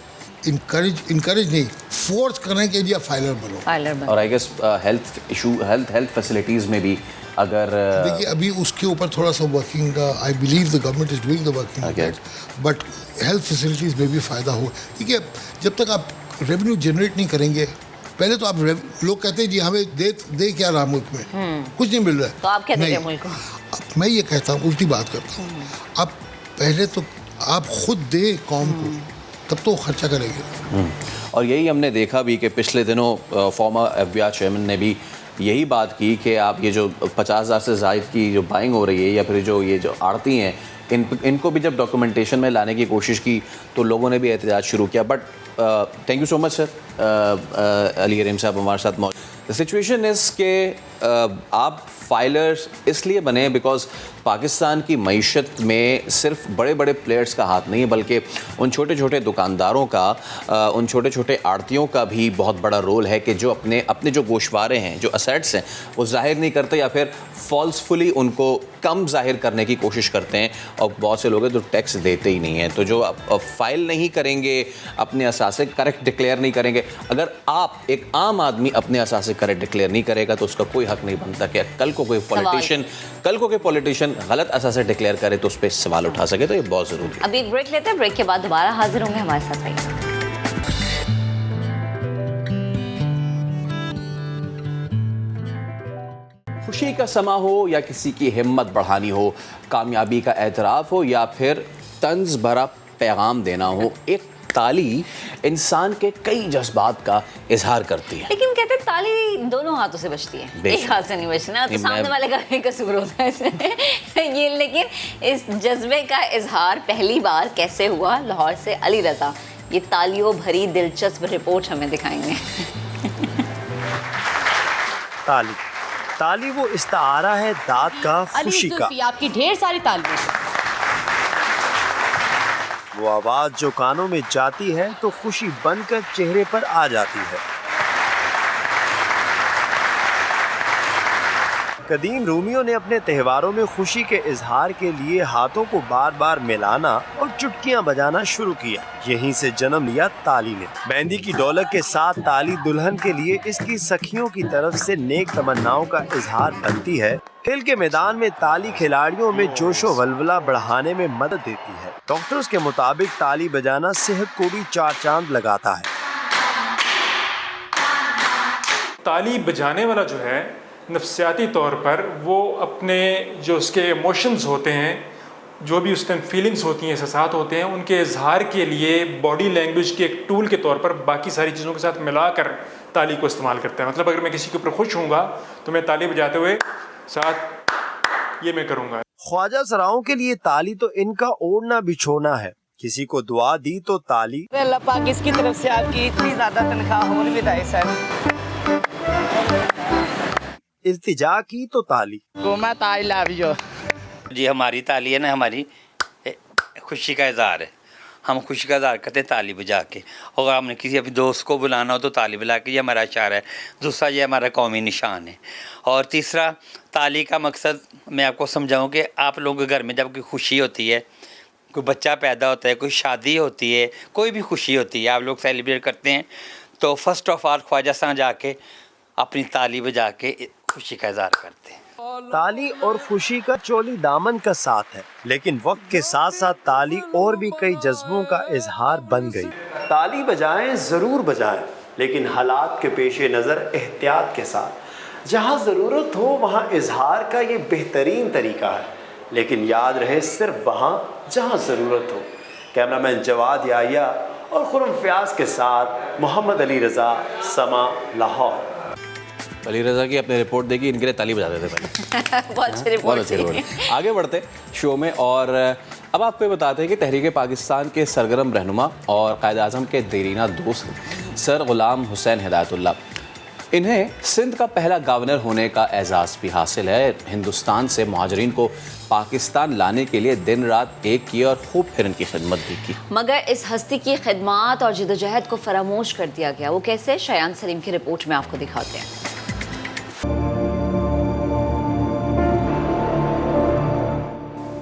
इनकरेज नहीं, फोर्स करने के लिए फाइलर बनो। और आई गेस हेल्थ फैसिलिटीज़ में भी अगर देखिए अभी उसके ऊपर थोड़ा सा working, I believe the government is doing the working, but health facilities में भी फ़ायदा हो। ठीक है, जब तक आप रेवेन्यू जनरेट नहीं करेंगे, पहले तो आप लोग कहते हैं जी हमें दे क्या रहा मुल्क में, कुछ नहीं मिल रहा है, तो आप क्या देंगे मुल्क को? मैं ये कहता हूँ, उल्टी बात करता हूँ, आप पहले तो आप खुद दे कौम को, तब तो खर्चा करेंगे। और यही हमने देखा भी कि पिछले दिनों फॉर्मर FBI चेयरमैन ने भी यही बात की कि आप ये जो 50,000 से ज़ायद की जो बाइंग हो रही है, या फिर जो ये जो आड़ती हैं, इनको भी जब डॉक्यूमेंटेशन में लाने की कोशिश की तो लोगों ने भी एहतजाज शुरू किया। But thank you so much sir, Ali Karim साहब हमारे साथ मौजूद। द सिचुएशन इज़ के आप फाइलर्स इसलिए बने बिकॉज पाकिस्तान की मईशत में सिर्फ बड़े बड़े प्लेयर्स का हाथ नहीं है, बल्कि उन छोटे छोटे दुकानदारों का, उन छोटे छोटे आड़तियों का भी बहुत बड़ा रोल है कि जो अपने जो गोशवारे हैं, जो असेट्स हैं, वो जाहिर नहीं करते या फिर फॉल्सफुली उनको कम जाहिर करने की कोशिश करते हैं। और बहुत से लोग हैं जो टैक्स देते ही नहीं हैं। तो जो फाइल नहीं करेंगे, अपने असासे करेक्ट डिक्लेयर नहीं करेंगे, अगर आप एक आम आदमी अपने असासे करेक्ट डिक्लेयर नहीं करेगा तो उसका कोई हक नहीं बनता कि कल को कोई पॉलिटिशियन गलत असासे डिक्लेयर करे तो उस पर सवाल उठा सके। तो ये बहुत ज़रूरी है। अभी एक ब्रेक लेते हैं, ब्रेक के बाद दोबारा हाजिर होंगे, हमारे साथ रहिए। खुशी का समा हो या किसी की हिम्मत बढ़ानी हो, कामयाबी का एतराफ़ हो या फिर तंज भरा पैगाम देना हो, एक ताली इंसान के कई जज्बात का इजहार करती है। लेकिन कहते हैं ताली दोनों हाथों से बजती है, एक हाथ से नहीं बजती ना, तो सामने वाले का भी कसूर होता है इसमें। ये लेकिन इस जज्बे का इजहार पहली बार कैसे हुआ, लाहौर से अली रज़ा ये तालियों भरी दिलचस्प रिपोर्ट हमें दिखाएंगे। ताली वो इस्तारा है दाद का, खुशी का। आपकी ढेर सारी तालियां। वो आवाज जो कानों में जाती है तो खुशी बनकर चेहरे पर आ जाती है। कदीम रूमियों ने अपने त्योहारों में खुशी के इजहार के लिए हाथों को बार बार मिलाना और चुटकियां बजाना शुरू किया। यहीं से जन्म लिया ताली ने। मेहंदी की डोलक के साथ ताली दुल्हन के लिए इसकी सखियों की तरफ से नेक तमन्नाओं का इजहार बनती है। खेल के मैदान में ताली खिलाड़ियों में जोशो वल्वला बढ़ाने में मदद देती है। डॉक्टर्स के मुताबिक ताली बजाना सेहत को भी चार चांद लगाता है। ताली बजाने वाला जो है नफ्सियाती तौर पर वो अपने जो उसके इमोशंस होते हैं, जो भी उस टाइम फीलिंग्स होती हैं, एहसास होते हैं, उनके इजहार के लिए बॉडी लैंग्वेज के एक टूल के तौर पर बाकी सारी चीज़ों के साथ मिलाकर ताली को इस्तेमाल करते हैं। मतलब अगर मैं किसी के ऊपर खुश होऊंगा तो मैं ताली बजाते हुए साथ ये मैं करूँगा। ख्वाजा सराओं के लिए ताली तो इनका ओढ़ना बिछोना है। किसी को दुआ दी तो ताली। अल्लाह पाक इसकी तरफ से आपकी इतनी ज़्यादा तनख्वाह हो भी दाई सर। इल्तिजा की तो ताली। जी हमारी ताली है ना, हमारी खुशी का इजहार है। हम खुशी का इजहार करते हैं ताली बजा के। और हमने किसी अपने दोस्त को बुलाना हो तो ताली बजा के, ये हमारा इशारा है। दूसरा ये हमारा कौमी निशान है। और तीसरा ताली का मकसद मैं आपको समझाऊं कि आप लोगों के घर में जब कोई खुशी होती है, कोई बच्चा पैदा होता है, कोई शादी होती है, कोई भी खुशी होती है, आप लोग सेलिब्रेट करते हैं तो फर्स्ट ऑफ ऑल ख्वाजा सां जाके अपनी ताली बजा के खुशी का इजहार करते हैं। ताली और खुशी का चोली दामन का साथ है, लेकिन वक्त के साथ साथ ताली और भी कई जज्बों का इजहार बन गई। ताली बजाएं जरूर बजाएं, लेकिन हालात के पेशे नज़र एहतियात के साथ। जहां ज़रूरत हो वहां इजहार का ये बेहतरीन तरीका है, लेकिन याद रहे सिर्फ वहां जहां ज़रूरत हो। कैमरामैन जवाद याहिया और खुरम फयाज के साथ मोहम्मद अली रज़ा, समा, लाहौर। अली रज़ा की अपनी रिपोर्ट देखी, इनके लिए ताली बजा देते पहले। बहुत अच्छी रिपोर्ट। आगे बढ़ते शो में और अब आपको बताते हैं कि तहरीक पाकिस्तान के सरगर्म रहनुमा और कायद आज़म के देरीना दोस्त सर ग़ुलाम हुसैन हिदायतुल्लाह, इन्हें सिंध का पहला गवर्नर होने का एजाज़ भी हासिल है। हिंदुस्तान से मुहाजिरीन को पाकिस्तान लाने के लिए दिन रात एक की और खूब फिर इनकी खिदमत भी की। मगर इस हस्ती की खिदमत और जदोजहद को फरामोश कर दिया गया। वो कैसे, शयान सलीम की रिपोर्ट में आपको दिखाते हैं।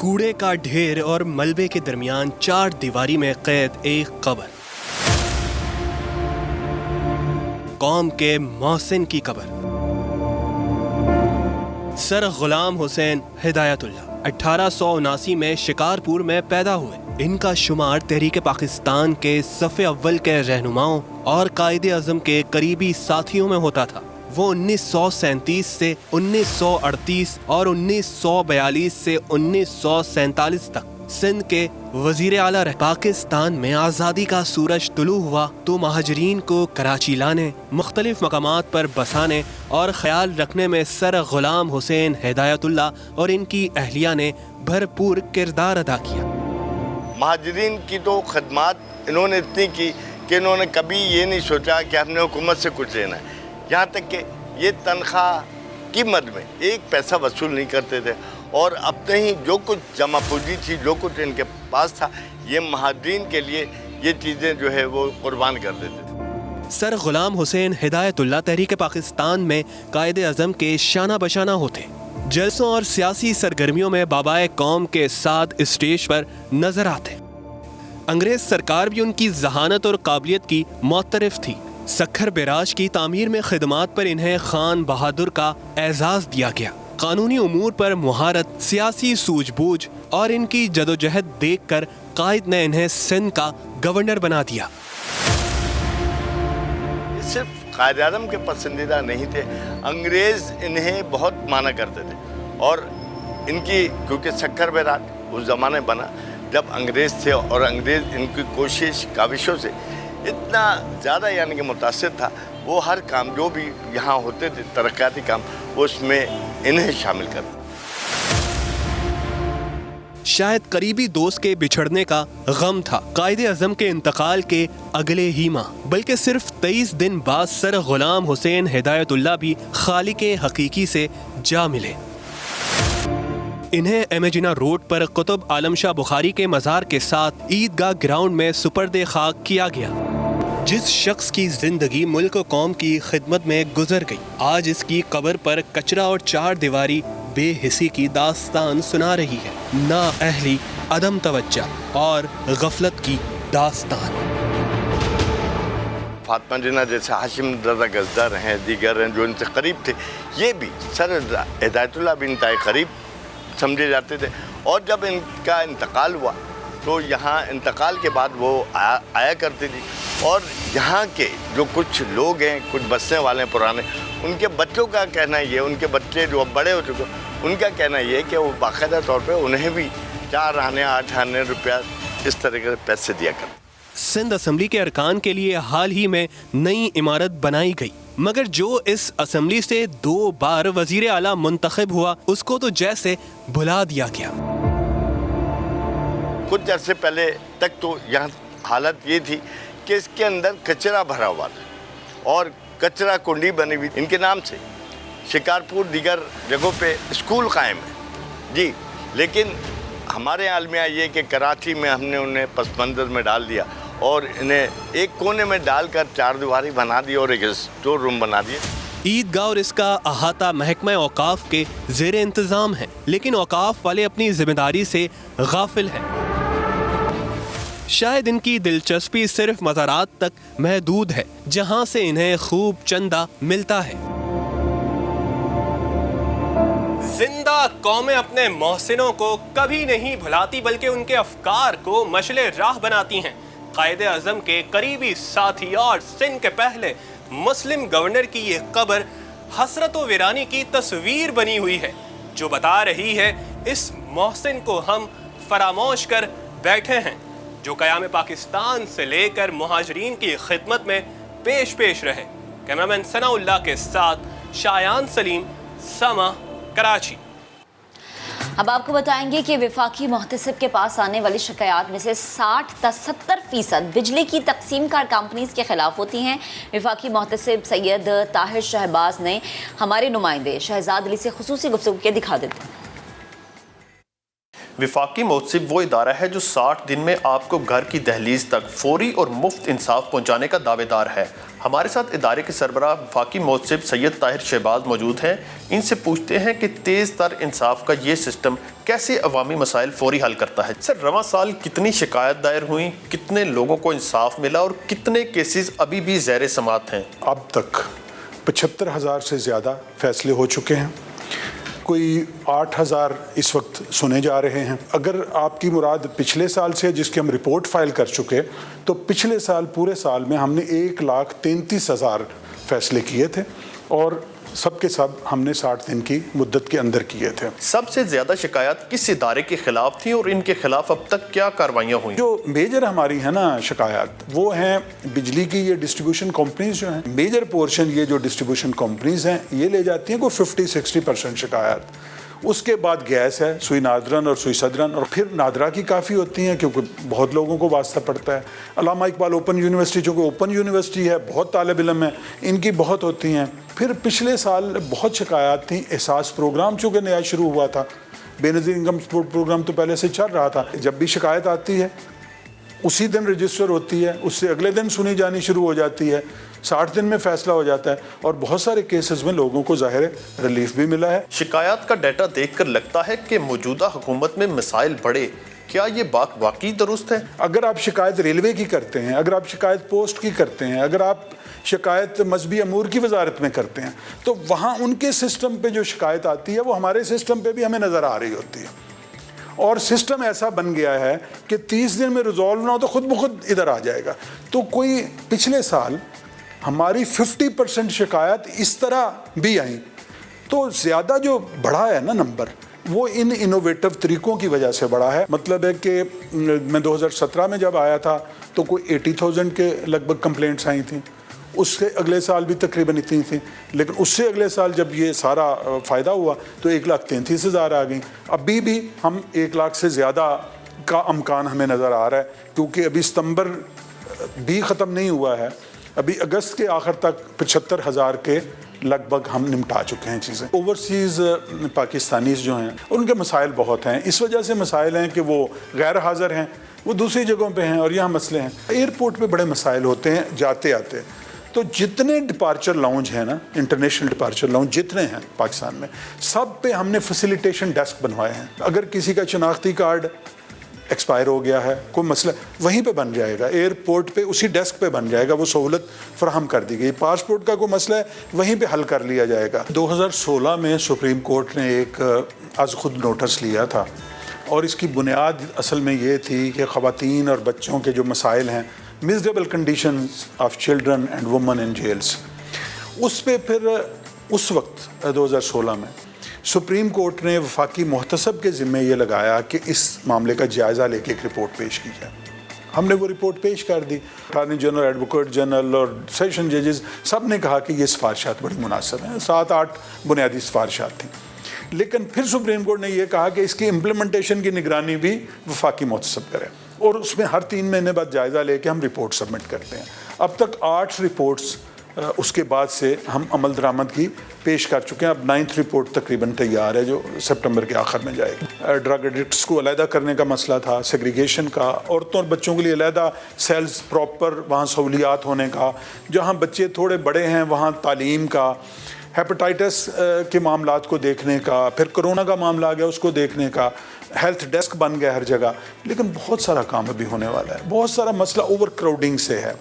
कूड़े का ढेर और मलबे के दरमियान चार दीवारी में कैद एक कब्र, कौम के मोहसिन की कब्र। सर ग़ुलाम हुसैन हिदायतुल्लाह 1879 में शिकारपुर में पैदा हुए। इनका शुमार तहरीक पाकिस्तान के सफ़े अव्वल के रहनुमाओं और कायदे आज़म के करीबी साथियों में होता था। वो 1937 से 1938 और 1942 से 1947 तक सिंध के वजीर आला रहे। पाकिस्तान में आज़ादी का सूरज तुलू हुआ तो महाजरीन को कराची लाने, मुख्तलिफ मकामात पर बसाने और ख्याल रखने में सर ग़ुलाम हुसैन हिदायतुल्लाह और इनकी अहलिया ने भरपूर किरदार अदा किया। महाजरीन की तो खदमात इन्होंने इतनी की कि इन्होंने कभी ये नहीं सोचा कि हमने हुकूमत से कुछ लेना है। यहाँ तक कि ये तनख्वाह की मद में एक पैसा वसूल नहीं करते थे और अपने ही जो कुछ जमा पूंजी थी, जो कुछ इनके पास था, ये महाजरीन के लिए ये चीज़ें जो है वो कुर्बान कर देते थे। सर गुलाम हुसैन हिदायतुल्लाह तहरीक पाकिस्तान में कायदे आज़म के शाना बशाना होते। जलसों और सियासी सरगर्मियों में बाबाए कौम के साथ स्टेज पर नजर आते। अंग्रेज सरकार भी उनकी जहानत और काबिलियत की मुतरफ थी। सखर बैराज की तामीर में खिदमात पर इन्हें खान बहादुर का एजाज दिया गया। कानूनी उमूर पर मुहारत, सियासी सूझबूझ और इनकी जदोजहद देखकर कायद ने इन्हें सिंध का गवर्नर बना दिया। सिर्फ कायद-ए-आज़म के पसंदीदा नहीं थे, अंग्रेज़ इन्हें बहुत माना करते थे और इनकी क्योंकि सखर बैराज उस ज़माने बना जब अंग्रेज़ थे और अंग्रेज़ इनकी कोशिश काविशों से इतना ज़्यादा यानी कि मुतासिर था, वो हर काम जो भी यहाँ होते थे तरक्याती काम, उसमें इन्हें शामिल कर। शायद करीबी दोस्त के बिछड़ने का गम था कायदे आज़म के इंतकाल के अगले ही माह, बल्कि सिर्फ 23 दिन बाद सर गुलाम हुसैन हिदायतुल्लाह भी खालिक हकीकी से जा मिले। इन्हें एमेजिना रोड पर कुतुब आलम शाह बुखारी के मज़ार के साथ ईदगाह ग्राउंड में सुपर्दे खाक किया गया। जिस शख्स की जिंदगी मुल्क और कौम की खिदमत में गुजर गई, आज इसकी कब्र पर कचरा और चार दीवारी बेहिसी की दास्तान सुना रही है। ना अहली, अदम तवज्जो और गफलत की दास्तान। फातिमा जिन्ना जैसे हाशिम रज़ा गज़दार हैं, दीगर हैं जो इनसे करीब थे, ये भी सर हिदायतुल्लाह भी इंतहाई करीब समझे जाते थे। और जब इनका इंतकाल हुआ तो यहाँ इंतकाल के बाद वो आया करती थी और यहाँ के जो कुछ लोग हैं, कुछ बसने वाले हैं पुराने, उनके बच्चों का कहना ये, उनके बच्चे जो अब बड़े हो चुके, उनका कहना ये कि वो बाकायदा तौर पे उन्हें भी 4 आने 8 आने रुपया इस तरीके से पैसे दिया करते। सिंध असम्बली के अरकान के लिए हाल ही में नई इमारत बनाई गई, मगर जो इस असम्बली से 2 बार वजीर आला मुंतखब हुआ, उसको तो जैसे भुला दिया गया। कुछ अरसे पहले तक तो यहाँ हालत ये थी कि इसके अंदर कचरा भरा हुआ था और कचरा कुंडी बनी हुई इनके नाम से। शिकारपुर दीगर जगहों पे स्कूल कायम है जी, लेकिन हमारे आलमिया ये कि कराची में हमने उन्हें पस मंज़र में डाल दिया और इन्हें एक कोने में डालकर 4 दीवारी बना दी और एक स्टोर रूम बना दिए। ईदगाह और इसका अहाता महकमा औकाफ के ज़ेर इंतज़ाम है, लेकिन औकाफ वाले अपनी जिम्मेदारी से गाफिल हैं। शायद इनकी दिलचस्पी सिर्फ मज़ारात तक महदूद है, जहां से इन्हें खूब चंदा मिलता है। जिंदा कौमें अपने मोहसिनों को कभी नहीं भुलाती, बल्कि उनके अफकार को मशले राह बनाती हैं। कायदे आज़म के करीबी साथी और सिंध के पहले मुस्लिम गवर्नर की ये कब्र हसरत व वीरानी की तस्वीर बनी हुई है, जो बता रही है इस मोहसिन को हम फरामोश कर बैठे हैं, जो क़याम पाकिस्तान से लेकर मुहाजिरीन की खिदमत में पेश रहे। कैमरामैन सनाउल्लाह के साथ शायान सलीम, समा, कराची। अब आपको बताएंगे कि वफाकी मुहतसिब के पास आने वाली शिकायत में से 60 से 70% बिजली की तकसीम कार कंपनीज के खिलाफ होती हैं। वफाकी मुहतसिब सैयद ताहिर शहबाज ने हमारे नुमाइंदे शहजाद अली से खुसूसी गुफ्तगू के दिखा देते हैं। वफाकी मुहतसिब वो इदारा है जो 60 दिन में आपको घर की दहलीज तक फौरी और मुफ्त इंसाफ पहुँचाने का दावेदार है। हमारे साथ इदारे के सरबराह वफाकी मुहतसिब सैयद ताहिर शहबाज मौजूद हैं। इनसे पूछते हैं कि तेज़ तर इंसाफ का ये सिस्टम कैसे अवामी मसाइल फौरी हल करता है। सर, रवां साल कितनी शिकायत दायर हुई, कितने लोगों को इंसाफ मिला और कितने केसेस अभी भी ज़ैर समाअत हैं? अब तक 75,000 से ज़्यादा फैसले हो चुके हैं, कोई 8,000 इस वक्त सुने जा रहे हैं। अगर आपकी मुराद पिछले साल से जिसकी हम रिपोर्ट फाइल कर चुके, तो पिछले साल पूरे साल में हमने 1,33,000 फैसले किए थे और सबके सब हमने 60 दिन की मुद्दत के अंदर किए थे। सबसे ज़्यादा शिकायत किस इदारे के खिलाफ थी और इनके खिलाफ अब तक क्या कार्रवाइयाँ हुई? जो मेजर हमारी है ना शिकायत, वो हैं बिजली की ये डिस्ट्रीब्यूशन कंपनीज जो हैं। मेजर पोर्शन ये जो डिस्ट्रीब्यूशन कंपनीज हैं ये ले जाती हैं कोई 50-60% शिकायत। उसके बाद गैस है, सुई नादरन और सुई सदरन, और फिर नादरा की काफ़ी होती हैं क्योंकि बहुत लोगों को वास्ता पड़ता है। अल्लामा इकबाल ओपन यूनिवर्सिटी, चूँकि ओपन यूनिवर्सिटी है, बहुत तालिब इल्म है, इनकी बहुत होती हैं। फिर पिछले साल बहुत शिकायत थी, एहसास प्रोग्राम चूँकि नया शुरू हुआ था, बेनज़ीर इनकम सपोर्ट प्रोग्राम तो पहले से चल रहा था। जब भी शिकायत आती है उसी दिन रजिस्टर होती है, उससे अगले दिन सुनी जानी शुरू हो जाती है, 60 दिन में फैसला हो जाता है, और बहुत सारे केसेस में लोगों को ज़ाहिर रिलीफ भी मिला है। शिकायत का डाटा देखकर लगता है कि मौजूदा हुकूमत में मसाइल बढ़े, क्या ये बात वाकई दुरुस्त है? अगर आप शिकायत रेलवे की करते हैं, अगर आप शिकायत पोस्ट की करते हैं, अगर आप शिकायत मजहबी अमूर की वजारत में करते हैं, तो वहाँ उनके सिस्टम पे जो शिकायत आती है वो हमारे सिस्टम पे भी हमें नज़र आ रही होती है। और सिस्टम ऐसा बन गया है कि 30 दिन में रिजॉल्व ना हो तो खुद ब खुद इधर आ जाएगा। तो कोई पिछले साल हमारी 50% शिकायत इस तरह भी आई, तो ज़्यादा जो बढ़ा है ना नंबर, वो इन इनोवेटिव तरीक़ों की वजह से बढ़ा है। मतलब है कि मैं 2017 में जब आया था तो कोई 80,000 के लगभग कंप्लेंट्स आई थी, उससे अगले साल भी तकरीबन इतनी थी, लेकिन उससे अगले साल जब ये सारा फ़ायदा हुआ तो 1,33,000 आ गई। अभी भी हम 1 लाख से ज़्यादा का अमकान हमें नज़र आ रहा है, क्योंकि अभी सितंबर भी ख़त्म नहीं हुआ है, अभी अगस्त के आखिर तक 75,000 के लगभग हम निपटा चुके हैं चीज़ें। ओवरसीज़ पाकिस्तानीज़ जो हैं उनके मसाइल बहुत हैं, इस वजह से मसाइल हैं कि वो गैर हाज़िर हैं, वो दूसरी जगहों पे हैं और यहाँ मसले हैं। एयरपोर्ट पे बड़े मसाइल होते हैं जाते आते, तो जितने डिपार्चर लाउंज हैं ना, इंटरनेशनल डिपार्चर लाउंज जितने हैं पाकिस्तान में, सब पे हमने फैसिलिटेशन डेस्क बनवाए हैं। अगर किसी का शनाख्ती कार्ड एक्सपायर हो गया है, कोई मसला, वहीं पे बन जाएगा, एयरपोर्ट पे उसी डेस्क पे बन जाएगा, वो सहूलत फराहम कर दी गई। पासपोर्ट का कोई मसला है वहीं पे हल कर लिया जाएगा। 2016 में सुप्रीम कोर्ट ने एक आज खुद नोटिस लिया था, और इसकी बुनियाद असल में ये थी कि ख़वातीन और बच्चों के जो मसाइल हैं, miserable conditions of children and women in jails, उस पे फिर उस वक्त 2016 में सुप्रीम कोर्ट ने वफाकी मुहतसब के ज़िम्मे ये लगाया कि इस मामले का जायज़ा लेके एक रिपोर्ट पेश की जाए। हमने वो रिपोर्ट पेश कर दी। अटॉर्नी जनरल, एडवोकेट जनरल और सेशन जजेस सब ने कहा कि ये सिफारिशात बड़ी मुनासिब हैं। 7-8 बुनियादी सिफारिशात थी, लेकिन फिर सुप्रीम कोर्ट ने यह कहा कि इसकी इम्प्लीमेंटेशन की निगरानी भी वफाकी मुहतसब करें, और उसमें हर 3 महीने बाद जायज़ा लेके हम रिपोर्ट सबमिट करते हैं। अब तक 8 रिपोर्ट्स उसके बाद से हम अमल दरामद की पेश कर चुके हैं। अब 9th रिपोर्ट तकरीबन तैयार है जो सितंबर के आखिर में जाएगी। ड्रग एडिक्ट्स को अलहदा करने का मसला था, सेग्रीगेशन का, औरतों और बच्चों के लिए अलहदा सेल्स प्रॉपर वहाँ सहूलियात होने का, जहाँ बच्चे थोड़े बड़े हैं वहाँ तालीम का, हेपेटाइटिस के मामलात को देखने का, फिर कोरोना का मामला आ गया उसको देखने का, हेल्थ डेस्क बन गया हर जगह। लेकिन बहुत सारा काम अभी होने वाला है। बहुत सारा मसला ओवर क्राउडिंग से है।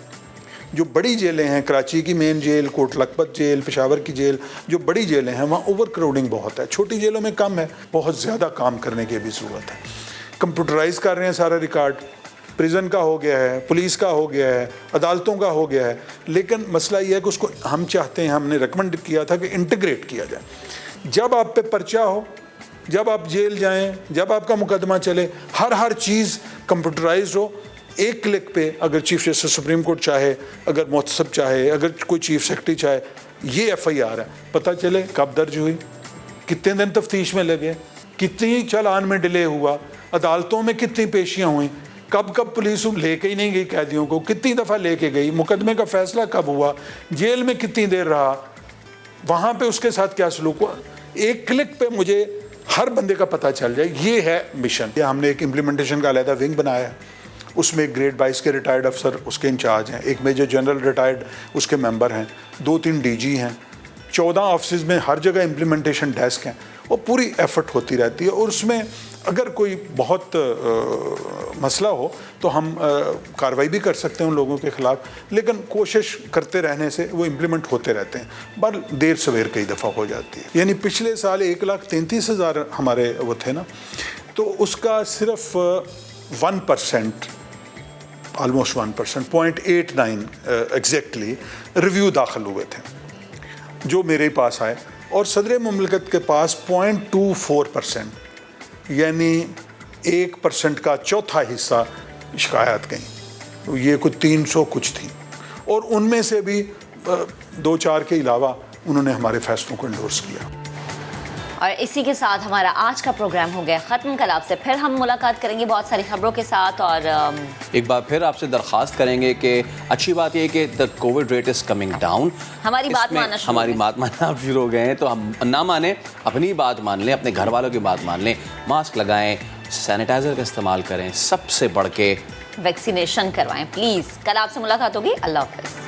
जो बड़ी जेलें हैं, कराची की main jail, Kot Lakhpat jail, Peshawar की जेल, जो बड़ी जेलें हैं वहाँ ओवर क्राउडिंग बहुत है। छोटी जेलों में कम है, बहुत ज़्यादा काम करने की भी ज़रूरत है। कंप्यूटराइज कर रहे हैं सारा रिकॉर्ड, प्रिजन का हो गया है, पुलिस का हो गया है, अदालतों का हो गया है, लेकिन मसला ये है कि उसको हम चाहते हैं, हमने रिकमेंड किया था कि इंटीग्रेट किया जाए। जब आप पे पर्चा हो, जब आप जेल जाएं, जब आपका मुकदमा चले, हर चीज़ कंप्यूटराइज हो। एक क्लिक पे अगर चीफ जस्टिस सुप्रीम कोर्ट चाहे, अगर मुहतसब चाहे, अगर कोई चीफ सेक्रेटरी चाहे, ये FIR है, पता चले कब दर्ज हुई, कितने दिन तफ्तीश में लगे, कितनी चालान में डिले हुआ, अदालतों में कितनी पेशियाँ हुई, कब पुलिस लेके ही नहीं गई कैदियों को, कितनी दफ़ा लेके गई, मुकदमे का फैसला कब हुआ, जेल में कितनी देर रहा, वहाँ पे उसके साथ क्या सलूक हुआ। एक क्लिक पे मुझे हर बंदे का पता चल जाए। ये है मिशन। हमने एक इम्प्लीमेंटेशन का अलहदा विंग बनाया है, उसमें एक ग्रेड 22 के रिटायर्ड अफसर उसके इंचार्ज हैं, एक मेजर जनरल रिटायर्ड उसके मेंबर हैं, 2-3 DG हैं, 14 ऑफिस में हर जगह इम्प्लीमेंटेशन डेस्क हैं, और पूरी एफर्ट होती रहती है। और उसमें अगर कोई बहुत मसला हो तो हम कार्रवाई भी कर सकते हैं उन लोगों के ख़िलाफ़, लेकिन कोशिश करते रहने से वो इम्प्लीमेंट होते रहते हैं, पर देर सवेर कई दफ़ा हो जाती है। यानी पिछले साल 1,33,000 हमारे वो थे ना, तो उसका सिर्फ 1%, ऑलमोस्ट 1%, 0.89 एग्जैक्टली रिव्यू दाखिल हुए थे जो मेरे पास आए, और सदर मुमलिकत के पास 0.24%, यानी 1% का चौथा हिस्सा शिकायत गई। ये कुछ 300 कुछ थी, और उनमें से भी 2-4 के अलावा उन्होंने हमारे फैसलों को इंडोर्स किया। और इसी के साथ हमारा आज का प्रोग्राम हो गया ख़त्म। कल आपसे फिर हम मुलाकात करेंगे बहुत सारी खबरों के साथ, और एक बार फिर आपसे दरख्वास्त करेंगे कि अच्छी बात यह कि the Covid rate is coming down. हमारी बात मानना आप शुरू हो गए हैं, तो हम ना माने, अपनी बात मान लें, अपने घर वालों की बात मान लें, मास्क लगाएं, सैनिटाइज़र का इस्तेमाल करें, सबसे बढ़ के वैक्सीनेशन करवाएं प्लीज़। कल आपसे मुलाकात होगी। अल्लाह हाफ़िज़।